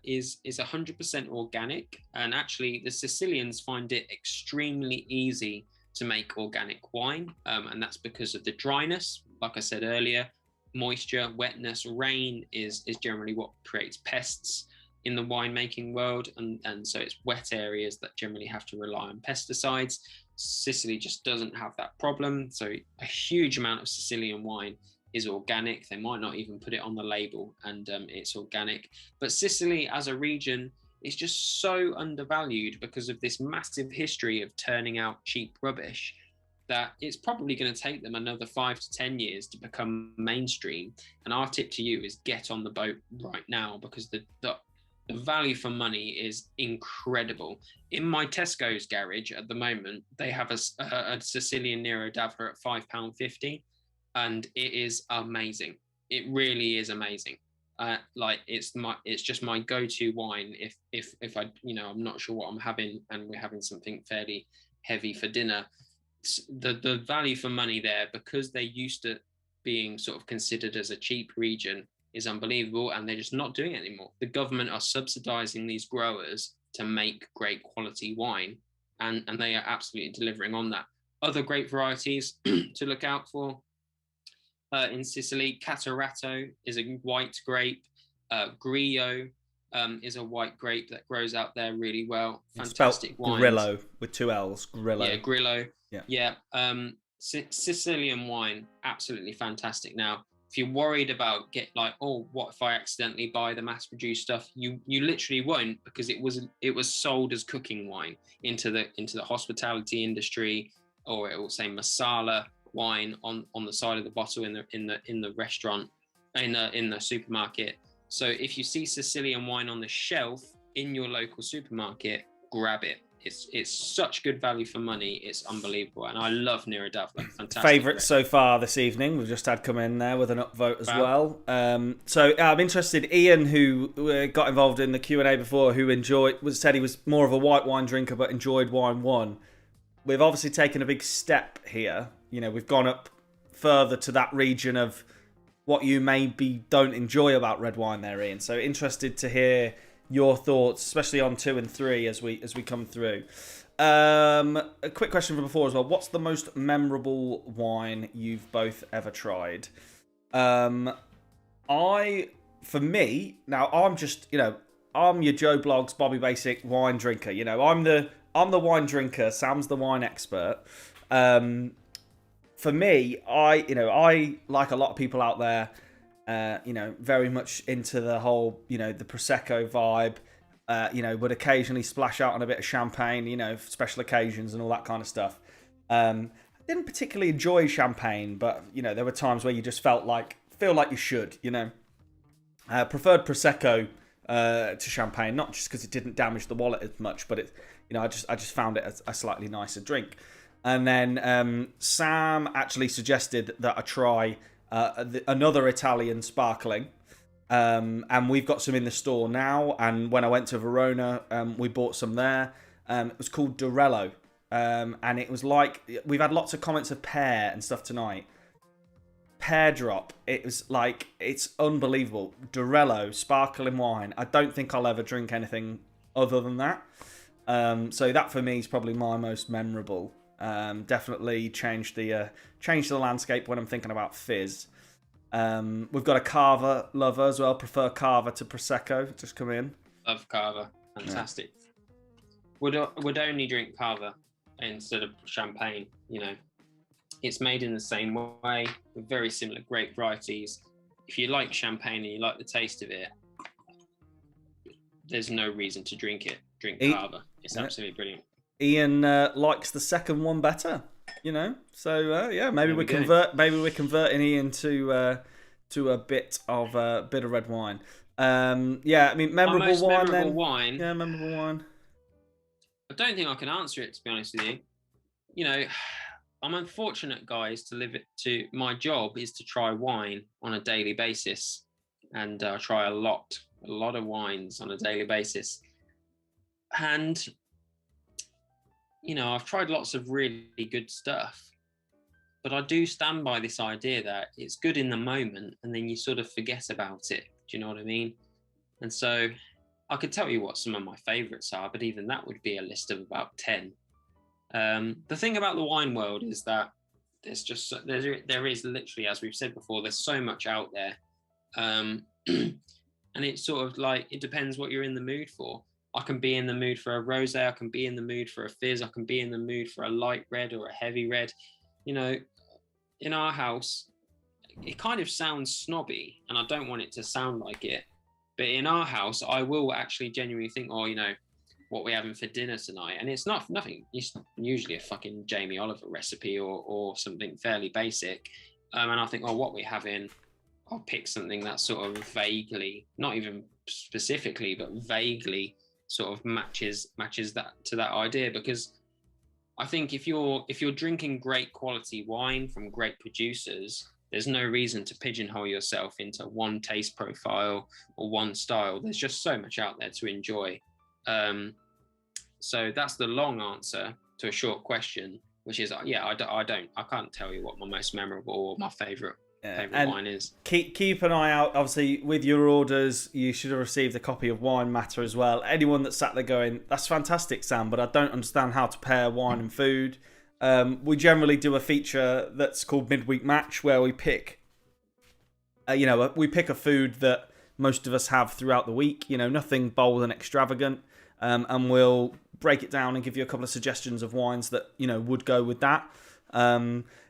is 100% organic, and actually the Sicilians find it extremely easy to make organic wine, and that's because of the dryness. Like I said earlier, moisture, wetness, rain is generally what creates pests in the winemaking world, and so it's wet areas that generally have to rely on pesticides. Sicily just doesn't have that problem, so a huge amount of Sicilian wine is organic. They might not even put it on the label, and it's organic. But Sicily as a region is just so undervalued because of this massive history of turning out cheap rubbish, that it's probably going to take them another 5 to 10 years to become mainstream. And our tip to you is get on the boat right now, because the value for money is incredible. In my Tesco's garage at the moment, they have a Sicilian Nero d'Avola at £5.50, and it is amazing. It really is amazing. It's just my go-to wine if I I'm not sure what I'm having and we're having something fairly heavy for dinner. The value for money there, because they're used to being sort of considered as a cheap region, is unbelievable, and they're just not doing it anymore. The government are subsidizing these growers to make great quality wine, and they are absolutely delivering on that. Other great varieties to look out for in Sicily: Catarato is a white grape. Grillo is a white grape that grows out there really well. Fantastic wine. Grillo with 2 L's. Grillo. Yeah, Grillo. Yeah. Sicilian wine, absolutely fantastic. Now, if you're worried about what if I accidentally buy the mass-produced stuff, you literally won't, because it was sold as cooking wine into the hospitality industry, or it will say Masala wine on the side of the bottle in the restaurant, in the supermarket. So if you see Sicilian wine on the shelf in your local supermarket, grab it. It's such good value for money. It's unbelievable, and I love Nero d'Avola. Fantastic. Favourite so far this evening. We've just had come in there with an upvote as well. So I'm interested. Ian, who got involved in the Q&A before, who said he was more of a white wine drinker but enjoyed wine one. We've obviously taken a big step here. We've gone up further to that region of what you maybe don't enjoy about red wine there, Ian. So interested to hear your thoughts, especially on 2 and 3 as we come through. A quick question from before as well. What's the most memorable wine you've both ever tried? For me, now I'm just, I'm your Joe Blogs, Bobby Basic wine drinker. I'm the wine drinker. Sam's the wine expert. For me, I like a lot of people out there, very much into the whole, the Prosecco vibe, would occasionally splash out on a bit of champagne, for special occasions and all that kind of stuff. I didn't particularly enjoy champagne, but, there were times where you just feel like you should, preferred Prosecco to champagne, not just because it didn't damage the wallet as much, but it, I just found it a slightly nicer drink. And then Sam actually suggested that I try another Italian sparkling, and we've got some in the store now. And when I went to Verona, we bought some there. It was called Durello, and it was like, we've had lots of comments of pear and stuff tonight. Pear drop. It was like, it's unbelievable. Durello sparkling wine. I don't think I'll ever drink anything other than that. So that for me is probably my most memorable. Definitely changed the landscape when I'm thinking about fizz. We've got a Cava lover as well. Prefer Cava to Prosecco. Just come in. Love Cava. Fantastic. Yeah. Would only drink Cava instead of champagne. It's made in the same way with very similar grape varieties. If you like champagne and you like the taste of it, there's no reason to drink it. Drink Cava. It's absolutely brilliant. Ian likes the second one better, So maybe we're converting Ian to a bit of red wine. Memorable wine. Yeah, memorable wine. I don't think I can answer it, to be honest with you. I'm unfortunate, guys, to my job is to try wine on a daily basis, and I try a lot of wines on a daily basis. And I've tried lots of really good stuff, but I do stand by this idea that it's good in the moment and then you sort of forget about it. Do you know what I mean? And so I could tell you what some of my favorites are, but even that would be a list of about 10. The thing about the wine world is that there is literally, as we've said before, there's so much out there. And it's sort of like, it depends what you're in the mood for. I can be in the mood for a rosé, I can be in the mood for a fizz, I can be in the mood for a light red or a heavy red. In our house, it kind of sounds snobby, and I don't want it to sound like it, but in our house, I will actually genuinely think, what we're having for dinner tonight, and it's nothing. It's usually a fucking Jamie Oliver recipe or something fairly basic, and I think, what we're having, I'll pick something that sort of vaguely, not even specifically, but vaguely sort of matches that to that idea, because I think if you're drinking great quality wine from great producers, there's no reason to pigeonhole yourself into one taste profile or one style. There's just so much out there to enjoy. So that's the long answer to a short question, which is, I can't tell you what my most memorable or my favorite wine is. Keep an eye out. Obviously, with your orders, you should have received a copy of Wine Matter as well. Anyone that sat there going, "That's fantastic, Sam, but I don't understand how to pair wine and food." We generally do a feature that's called Midweek Match, where we pick, we pick a food that most of us have throughout the week. Nothing bold and extravagant, and we'll break it down and give you a couple of suggestions of wines that would go with that.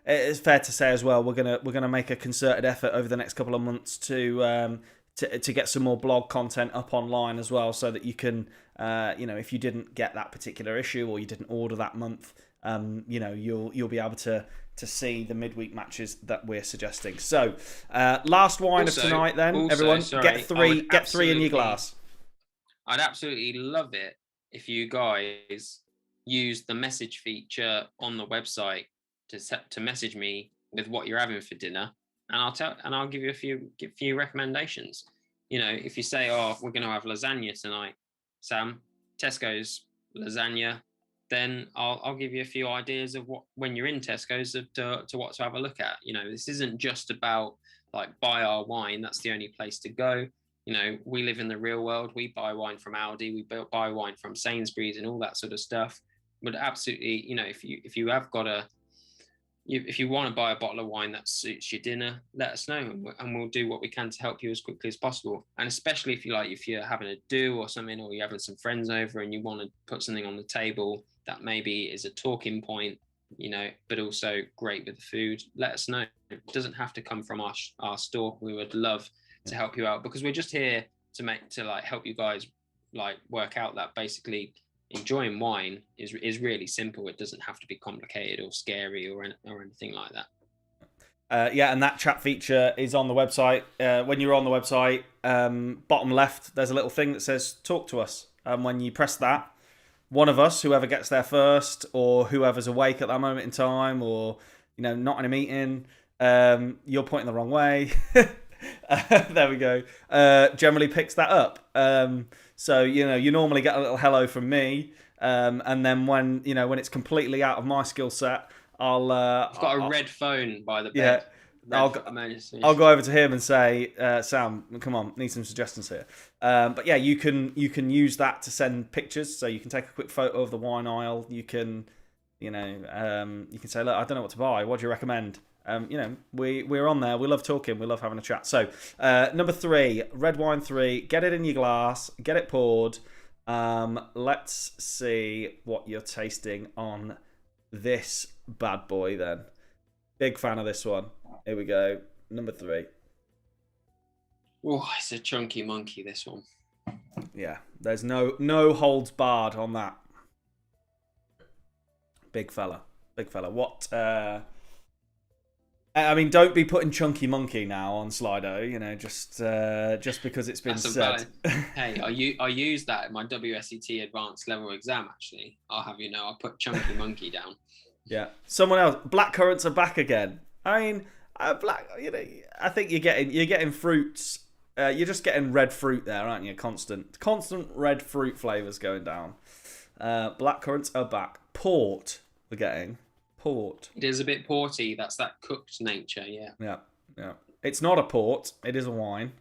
It's fair to say as well, we're gonna make a concerted effort over the next couple of months to get some more blog content up online as well, so that you can, if you didn't get that particular issue or you didn't order that month, you'll be able to see the midweek matches that we're suggesting. So, last wine of tonight, then everyone get three in your glass. I'd absolutely love it if you guys use the message feature on the website to message me with what you're having for dinner, and I'll give you a few recommendations. If you say, we're going to have lasagna tonight, Sam, Tesco's lasagna, then I'll give you a few ideas of what, when you're in Tesco's, to what to have a look at. This isn't just about like buy our wine. That's the only place to go. We live in the real world. We buy wine from Aldi. We buy wine from Sainsbury's and all that sort of stuff. But absolutely, if you have got if you want to buy a bottle of wine that suits your dinner, let us know, and we'll do what we can to help you as quickly as possible. And especially if you're having a do or something, or you're having some friends over and you want to put something on the table that maybe is a talking point, but also great with the food, let us know. It doesn't have to come from our store. We would love to help you out, because we're just here to help you guys work out that basically enjoying wine is really simple. It doesn't have to be complicated or scary or anything like that. And that chat feature is on the website. When you're on the website, bottom left, there's a little thing that says talk to us. And when you press that, one of us, whoever gets there first, or whoever's awake at that moment in time, or not in a meeting, you're pointing the wrong way. There we go. Generally picks that up. So you normally get a little hello from me, and then when it's completely out of my skill set, I've got a red phone by the bed. I'll go over to him and say, Sam, come on, need some suggestions here. But yeah, you can use that to send pictures. So you can take a quick photo of the wine aisle. You can you can say, look, I don't know what to buy. What do you recommend? We're on there. We love talking. We love having a chat. So, number 3, red wine 3. Get it in your glass. Get it poured. Let's see what you're tasting on this bad boy then. Big fan of this one. Here we go. Number 3. Oh, it's a chunky monkey, this one. Yeah, there's no holds barred on that. Big fella. What? I mean, don't be putting Chunky Monkey now on Slido, just because it's been said. Hey, I used that in my WSET advanced level exam, actually. I'll have you know, I put Chunky Monkey down. Yeah. Someone else, blackcurrants are back again. I mean, I think you're getting fruits you're just getting red fruit there, aren't you? Constant red fruit flavors going down. Black currants are back. Port, we're getting port. It is a bit porty. That's that cooked nature. Yeah. It's not a port. It is a wine.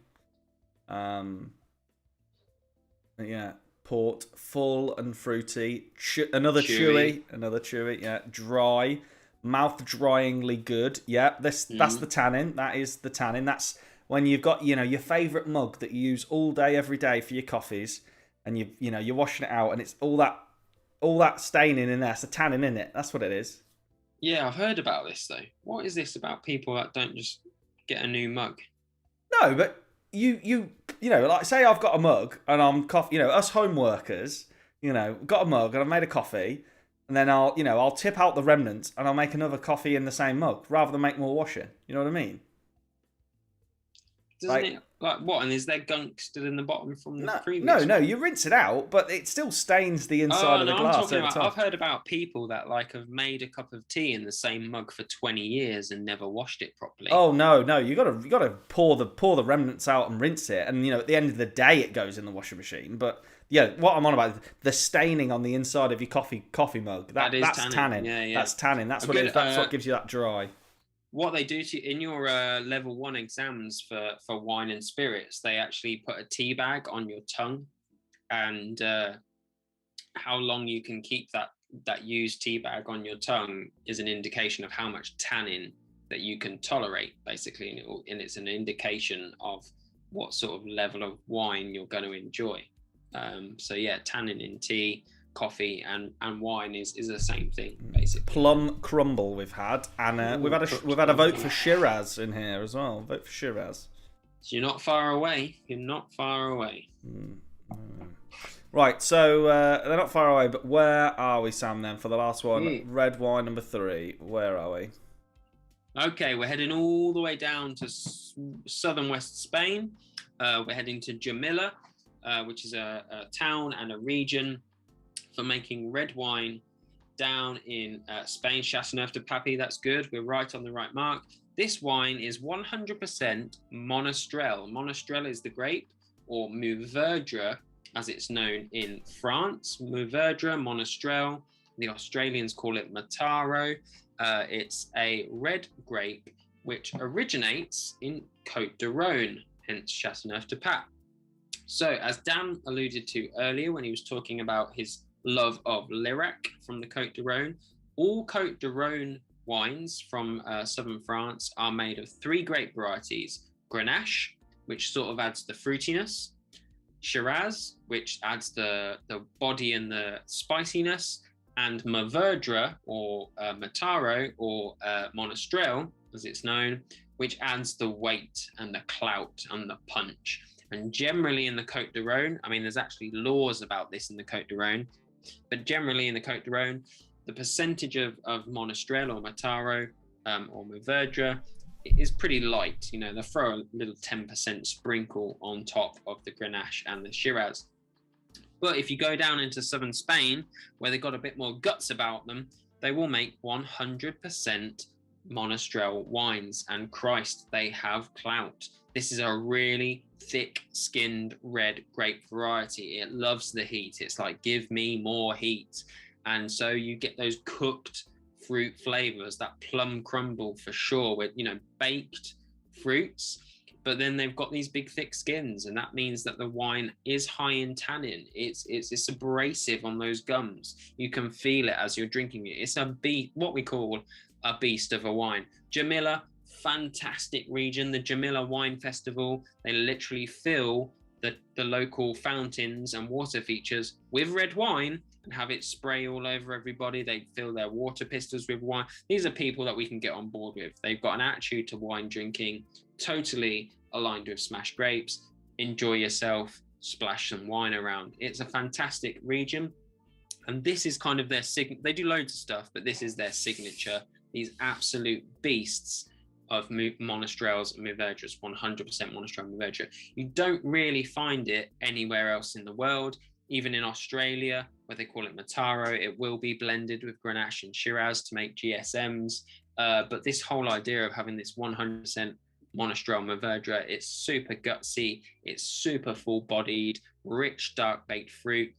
Yeah. Port, full and fruity. Another chewy. Another chewy. Yeah. Dry. Mouth dryingly good. Yeah. That's the tannin. That is the tannin. That's when you've got, your favourite mug that you use all day, every day for your coffees, and you're washing it out, and it's all that staining in there. It's a tannin in it. That's what it is. Yeah, I've heard about this though. What is this about people that don't just get a new mug? No, but you like say I've got a mug and I'm us home workers, got a mug and I've made a coffee, and then I'll tip out the remnants and I'll make another coffee in the same mug rather than make more washing. You know what I mean? Doesn't it like what? And is there gunk still in the bottom from the previous? No. You rinse it out, but it still stains the inside of the glass. I've heard about people that have made a cup of tea in the same mug for 20 years and never washed it properly. Oh no! You gotta pour the remnants out and rinse it, and at the end of the day it goes in the washing machine. But yeah, what I'm on about, the staining on the inside of your coffee mug. That's tannin. Yeah. That's tannin. That's what it is. That's what gives you that dry. What they do to you in your level 1 exams for wine and spirits, they actually put a tea bag on your tongue, and how long you can keep that used tea bag on your tongue is an indication of how much tannin that you can tolerate, basically, and it's an indication of what sort of level of wine you're going to enjoy. So yeah, tannin in tea, coffee and wine is the same thing, basically. Plum crumble we've had, and we've had a vote for Shiraz in here as well. Vote for Shiraz. So you're not far away. Right, so they're not far away, but where are we, Sam? Then for the last one, red wine number 3. Where are we? Okay, we're heading all the way down to southern West Spain. We're heading to Jumilla, which is a town and a region for making red wine down in Spain. Chateauneuf de Pape, that's good. We're right on the right mark. This wine is 100% Monastrell. Monastrell is the grape, or Mourvedre, as it's known in France. Mourvedre, Monastrell. The Australians call it Mataro. It's a red grape which originates in Côte de Rhône, hence Chateauneuf de Pape. So, as Dan alluded to earlier when he was talking about his love of Lirac from the Côte de Rhône, all Côte de Rhône wines from southern France are made of 3 grape varieties: Grenache, which sort of adds the fruitiness; Shiraz, which adds the body and the spiciness; and Mourvedre, or Mataro, or Monastrell, as it's known, which adds the weight and the clout and the punch. And generally in the Côte de Rhône, I mean, there's actually laws about this in the Côte de Rhône, but generally in the Côte de Rhône, the percentage of Monastrell or Mataro or Mourvedre is pretty light. They throw a little 10% sprinkle on top of the Grenache and the Shiraz. But if you go down into southern Spain, where they've got a bit more guts about them, they will make 100% Monastrell wines. And Christ, they have clout. This is a really thick-skinned red grape variety. It loves the heat. It's like, give me more heat. And so you get those cooked fruit flavors, that plum crumble for sure, with baked fruits. But then they've got these big thick skins, and that means that the wine is high in tannin. It's abrasive on those gums. You can feel it as you're drinking it. It's what we call a beast of a wine. Jumilla, fantastic region. The Jumilla Wine Festival, they literally fill the local fountains and water features with red wine and have it spray all over everybody. They fill their water pistols with wine. These are people that we can get on board with. They've got an attitude to wine drinking, totally aligned with Smash Grapes. Enjoy yourself, splash some wine around. It's a fantastic region. And this is kind of their they do loads of stuff, but this is their signature. These absolute beasts of Monastrell's Mourvedres, 100% Monastrell Mourvedre. You don't really find it anywhere else in the world. Even in Australia, where they call it Mataro, it will be blended with Grenache and Shiraz to make GSMs. But this whole idea of having this 100% Monastrell Mourvedre. It's super gutsy. It's super full-bodied, rich, dark baked fruit.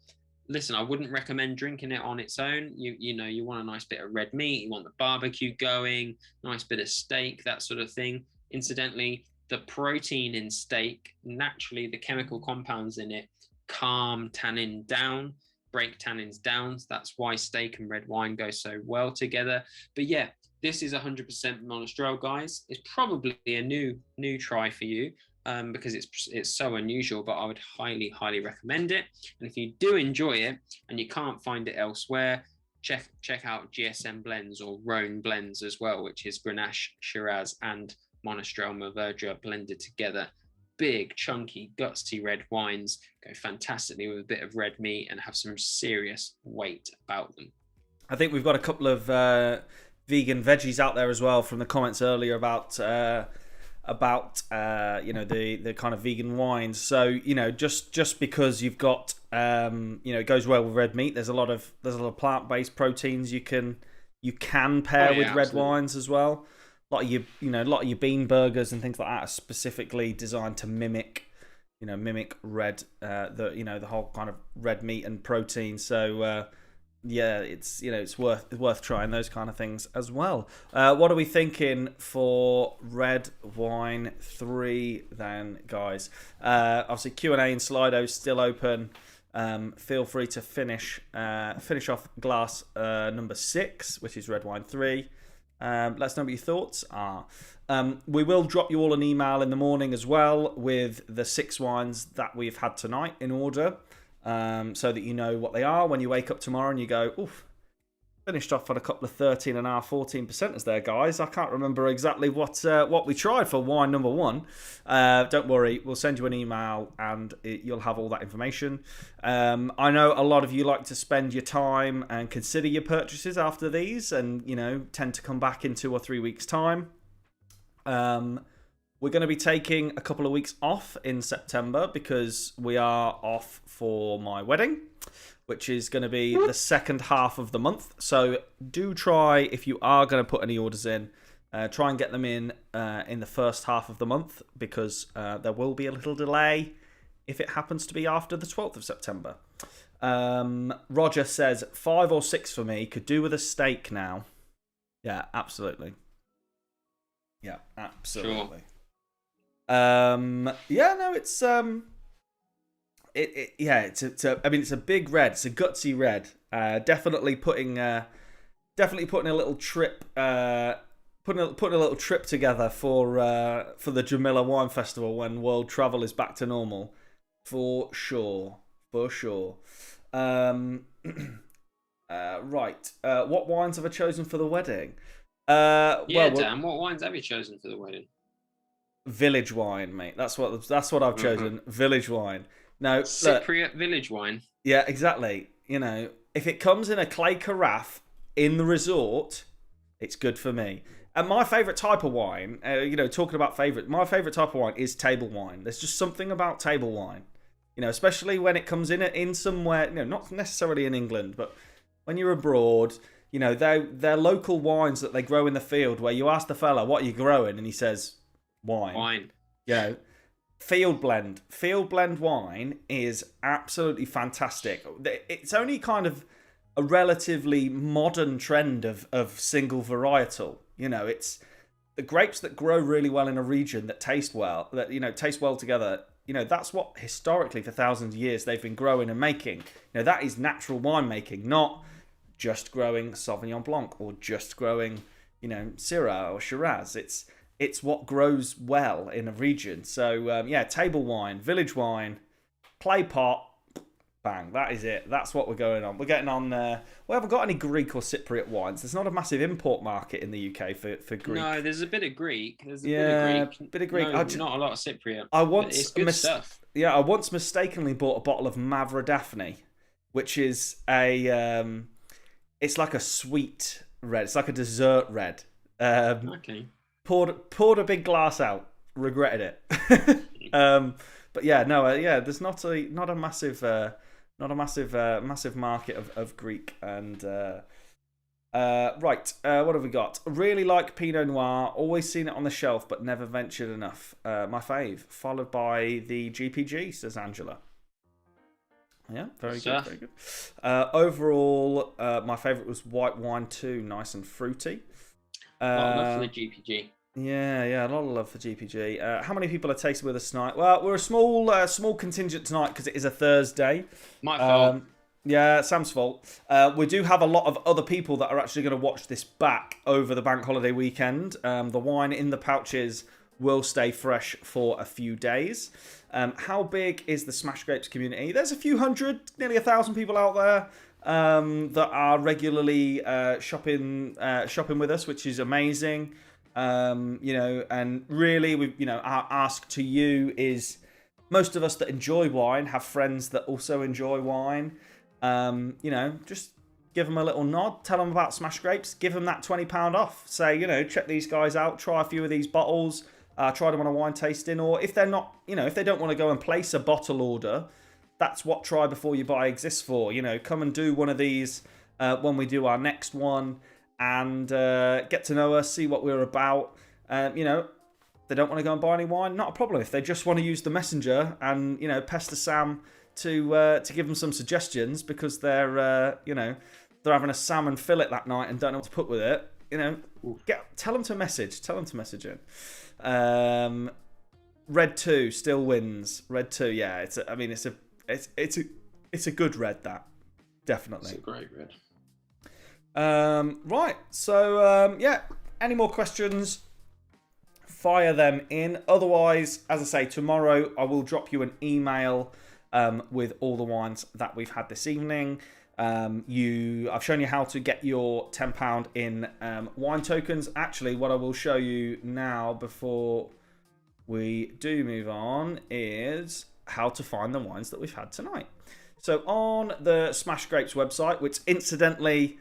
Listen, I wouldn't recommend drinking it on its own. You want a nice bit of red meat. You want the barbecue going, nice bit of steak, that sort of thing. Incidentally, the protein in steak, naturally, the chemical compounds in it calm tannin down, break tannins down. That's why steak and red wine go so well together. But yeah, this is 100% Monastrell, guys. It's probably a new try for you because it's so unusual, but I would highly recommend it. And if you do enjoy it and you can't find it elsewhere, check out GSM Blends or Rhone Blends as well, which is Grenache, Shiraz, and Monastrell Mourvedre blended together. Big, chunky, gutsy red wines go fantastically with a bit of red meat and have some serious weight about them. I think we've got a couple of vegan veggies out there as well from the comments earlier about the kind of vegan wines. So just because you've got it goes well with red meat. There's a lot of plant-based proteins you can pair with red wines as well. A lot of your bean burgers and things like that are specifically designed to mimic red, the whole kind of red meat and protein. So it's worth trying those kind of things as well. What are we thinking for red wine 3 then, guys? Obviously Q&A and Slido still open. Feel free to finish off glass number 6, which is red wine 3. Let us know what your thoughts are. We will drop you all an email in the morning as well with the 6 wines that we've had tonight in order, so that you know what they are when you wake up tomorrow and you go, oof, finished off on a couple of 13.5%, 14% there, guys. I can't remember exactly what we tried for wine number 1. Don't worry, we'll send you an email and you'll have all that information. I know a lot of you like to spend your time and consider your purchases after these, and tend to come back in 2 or 3 weeks' time. We're going to be taking a couple of weeks off in September because we are off for my wedding, which is going to be the second half of the month. So do try, if you are going to put any orders in, try and get them in the first half of the month, because there will be a little delay if it happens to be after the 12th of September. Roger says 5 or 6 for me. Could do with a steak now. Yeah, absolutely. Yeah, absolutely. Sure. It's a big red. It's a gutsy red. Definitely putting a little trip, putting a little trip together for the Jamila Wine Festival when world travel is back to normal, for sure. Right. What wines have I chosen for the wedding? Dan, what wines have you chosen for the wedding? Village wine, mate. That's what I've chosen. Village wine. Now, Cypriot village wine. Yeah, exactly. If it comes in a clay carafe in the resort, it's good for me. And my favourite type of wine, talking about my favourite type of wine is table wine. There's just something about table wine, especially when it comes in somewhere, not necessarily in England, but when you're abroad, they're local wines that they grow in the field, where you ask the fella, what are you growing? And he says, wine. Field blend wine is absolutely fantastic. It's only kind of a relatively modern trend of single varietal. It's the grapes that grow really well in a region that taste well together. That's what historically for thousands of years they've been growing and making. That is natural winemaking, not just growing Sauvignon Blanc or just growing, Syrah or Shiraz. It's what grows well in a region. So, table wine, village wine, clay pot, bang, that is it. That's what we're going on. We're getting on there. We haven't got any Greek or Cypriot wines. There's not a massive import market in the UK for Greek. No, there's a bit of Greek. Bit of Greek. No, not a lot of Cypriot. It's good stuff. Yeah, I once mistakenly bought a bottle of Mavra Daphne, which is it's like a sweet red. It's like a dessert red. Okay. Poured a big glass out. Regretted it. But yeah, no, there's not a massive market of Greek and Right, what have we got? Really like Pinot Noir. Always seen it on the shelf, but never ventured enough. My fave. Followed by the GPG, says Angela. Yeah, very good, very good. Overall, my favourite was White Wine 2, nice and fruity. A lot of love for the GPG. Yeah, a lot of love for GPG. How many people are tasting with us tonight? Well, we're a small contingent tonight because it is a Thursday. My fault. Yeah, Sam's fault. We do have a lot of other people that are actually going to watch this back over the bank holiday weekend. The wine in the pouches will stay fresh for a few days. How big is the Smash Grapes community? There's a few hundred, nearly 1,000 people out there that are regularly shopping with us, which is amazing. And really, our ask to you is, most of us that enjoy wine have friends that also enjoy wine. Just give them a little nod, tell them about Smash Grapes, give them that £20 off. Say, check these guys out, try a few of these bottles, try them on a wine tasting, or if they're not, if they don't want to go and place a bottle order, that's what Try Before You Buy exists for. Come and do one of these when we do our next one, and get to know us, see what we're about. If they don't want to go and buy any wine, not a problem. If they just want to use the messenger and pester Sam to give them some suggestions because they're having a salmon fillet that night and don't know what to put with it, tell them to message in. Red 2 still wins. Red 2, yeah, it's a good red, that definitely. It's a great red. Right, so any more questions, fire them in. Otherwise, as I say, tomorrow I will drop you an email with all the wines that we've had this evening. I've shown you how to get your £10 in wine tokens. Actually, what I will show you now before we do move on is how to find the wines that we've had tonight. So on the Smash Grapes website, which incidentally,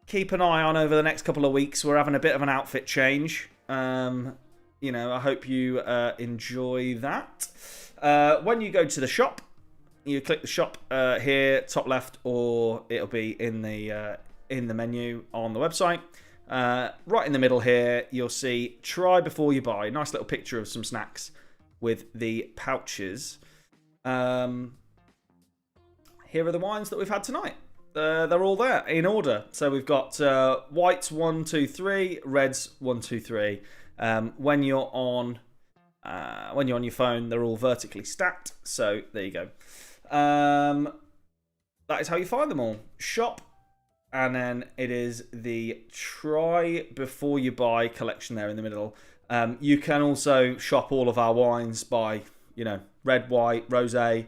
keep an eye on over the next couple of weeks, we're having a bit of an outfit change. I hope you enjoy that. When you go to the shop, you click the shop here, top left, or it'll be in the menu on the website. Right in the middle here, you'll see Try Before You Buy. Nice little picture of some snacks with the pouches. Here are the wines that we've had tonight. They're all there in order. So we've got whites 1, 2, 3, reds 1, 2, 3. When you're on your phone, they're all vertically stacked. So there you go. That is how you find them all. Shop, and then it is the Try Before You Buy collection there in the middle. You can also shop all of our wines by, red, white, rosé,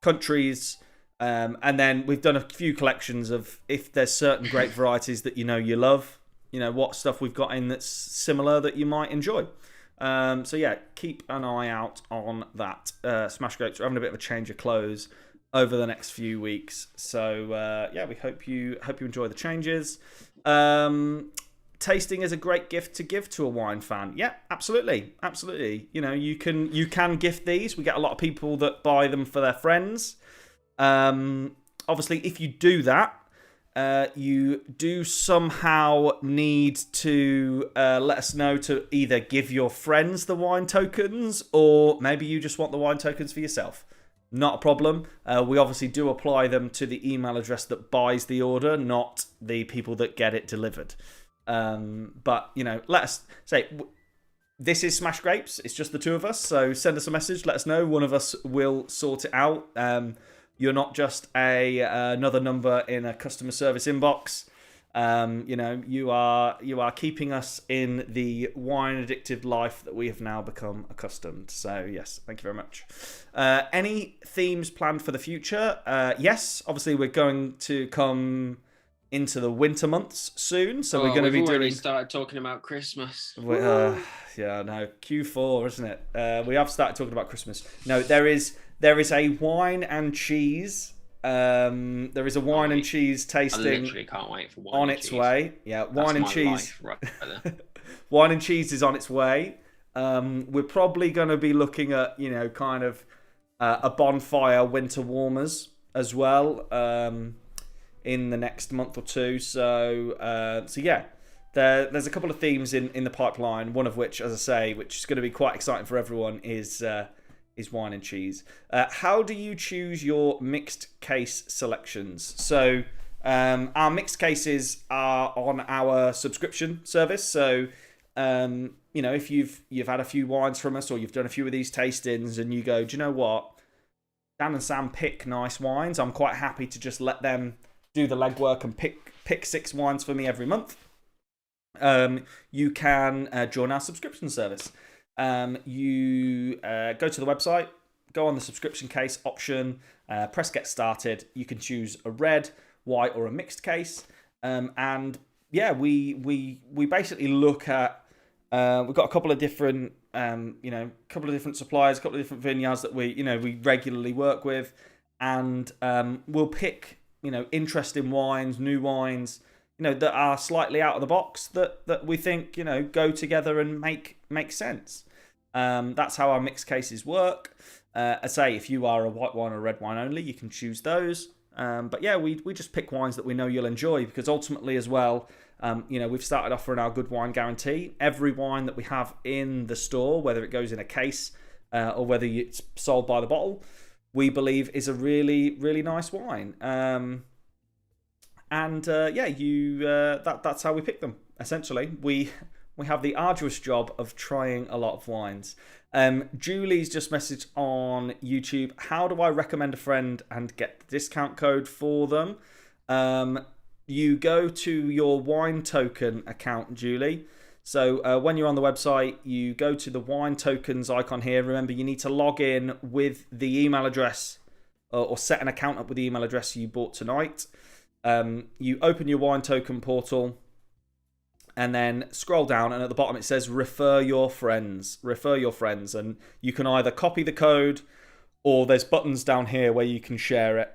countries. And then we've done a few collections of if there's certain grape varieties that you love, what stuff we've got in that's similar that you might enjoy. Keep an eye out on that. Smash Grapes are having a bit of a change of clothes over the next few weeks. So we hope you enjoy the changes. Tasting is a great gift to give to a wine fan. Yeah, absolutely. You can gift these. We get a lot of people that buy them for their friends. Obviously, if you do that, you do somehow need to let us know to either give your friends the wine tokens, or maybe you just want the wine tokens for yourself. Not a problem. We obviously do apply them to the email address that buys the order, not the people that get it delivered. But let us say, this is Smash Grapes. It's just the two of us. So send us a message. Let us know. One of us will sort it out. You're not just another number in a customer service inbox. You are keeping us in the wine addicted life that we have now become accustomed. So yes, thank you very much. Any themes planned for the future? Yes, obviously we're going to come into the winter months soon, so we're going to be doing. Started talking about Christmas. Q4, isn't it? We have started talking about Christmas. No, there is a wine and cheese. There is a wine and cheese tasting. I literally can't wait for wine on and its cheese. way. Yeah, wine and cheese. Right Wine and cheese is on its way. We're probably going to be looking at kind of a bonfire winter warmers as well. in the next month or two. So yeah, there's a couple of themes in the pipeline. One of which, as I say, which is going to be quite exciting for everyone, is wine and cheese. How do you choose your mixed case selections? So our mixed cases are on our subscription service. So if you've had a few wines from us, or you've done a few of these tastings, and you go, do you know what? Dan and Sam pick nice wines. I'm quite happy to just let them do the legwork and pick 6 wines for me every month. You can join our subscription service. You go to the website, go on the subscription case option, press get started. You can choose a red, white, or a mixed case. And yeah, we basically look at, we've got a couple of different couple of different suppliers, a couple of different vineyards that we regularly work with, and we'll pick interesting wines, new wines, that are slightly out of the box, that we think go together and make sense. That's how our mixed cases work. I say, if you are a white wine or red wine only, you can choose those. But yeah, we just pick wines that we know you'll enjoy, because ultimately as well, we've started offering our good wine guarantee. Every wine that we have in the store, whether it goes in a case or whether it's sold by the bottle, we believe is a really, really nice wine. That's how we pick them. Essentially, we have the arduous job of trying a lot of wines. Julie's just messaged on YouTube, how do I recommend a friend and get the discount code for them? You go to your Wine Token account, Julie. So when you're on the website, you go to the Wine Tokens icon here. Remember, you need to log in with the email address or set an account up with the email address you bought tonight. You open your Wine Token portal and then scroll down, and at the bottom it says refer your friends. Refer your friends, and you can either copy the code, or there's buttons down here where you can share it.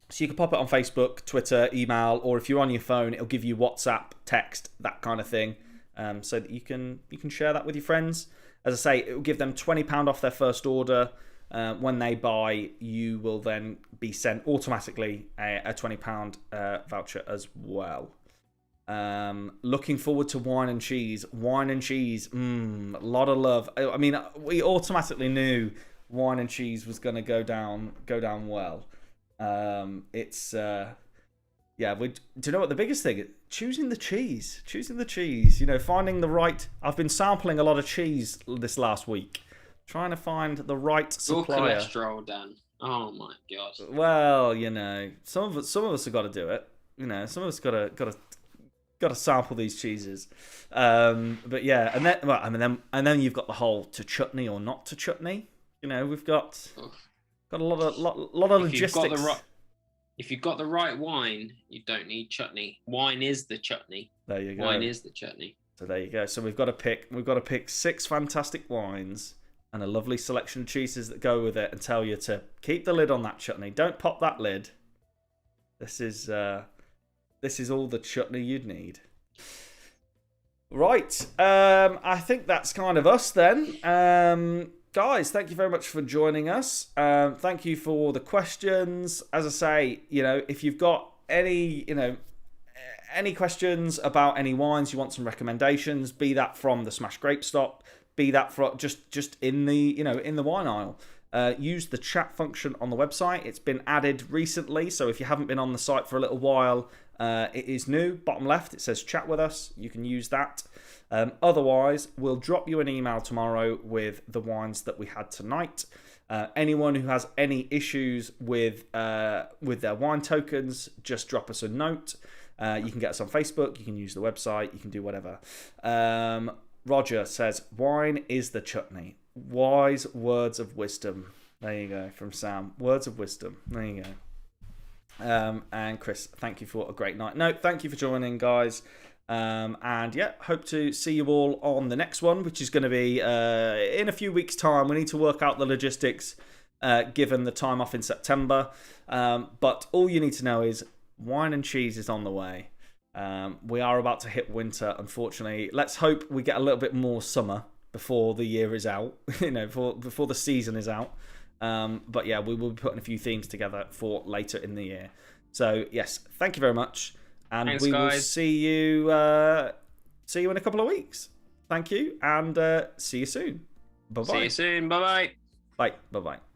So you can pop it on Facebook, Twitter, email, or if you're on your phone, it'll give you WhatsApp, text, that kind of thing, so that you can share that with your friends. As I say, it will give them £20 off their first order. When they buy, you will then be sent automatically a £20 voucher as well. Looking forward to wine and cheese. Wine and cheese, a lot of love. I mean, we automatically knew wine and cheese was going to go down well. Do you know what the biggest thing is? Choosing the cheese. Finding the right. I've been sampling a lot of cheese this last week, trying to find the right supplier. Your cholesterol, Dan. Oh my god. Well, some of us have got to do it. Some of us got to sample these cheeses. But yeah, and then you've got the whole to chutney or not to chutney. We've got a lot of logistics. If you've got the right wine, you don't need chutney. Wine is the chutney. There you go. Wine is the chutney. So there you go. So we've got to pick 6 fantastic wines and a lovely selection of cheeses that go with it, and tell you to keep the lid on that chutney. Don't pop that lid. This is all the chutney you'd need. Right. I think that's kind of us then. Guys, thank you very much for joining us. Thank you for the questions. As I say, if you've got any questions about any wines, you want some recommendations, be that from the Smash Grape Stop, be that from just in the in the wine aisle, use the chat function on the website. It's been added recently, so if you haven't been on the site for a little while, it is new. Bottom left, it says chat with us. You can use that. Otherwise, we'll drop you an email tomorrow with the wines that we had tonight. Anyone who has any issues with their wine tokens, just drop us a note. You can get us on Facebook. You can use the website. You can do whatever. Roger says, wine is the chutney. Wise words of wisdom. There you go, from Sam. Words of wisdom. There you go. And Chris, thank you for a great night. No, thank you for joining, guys. And yeah, hope to see you all on the next one, which is going to be in a few weeks' time. We need to work out the logistics given the time off in September. But all you need to know is wine and cheese is on the way. We are about to hit winter, unfortunately. Let's hope we get a little bit more summer before the year is out, before the season is out. But yeah, we will be putting a few themes together for later in the year. So yes, thank you very much, and Thanks, we will guys. see you in a couple of weeks. Thank you, and see you soon. Bye bye. See you soon. Bye bye. Bye bye.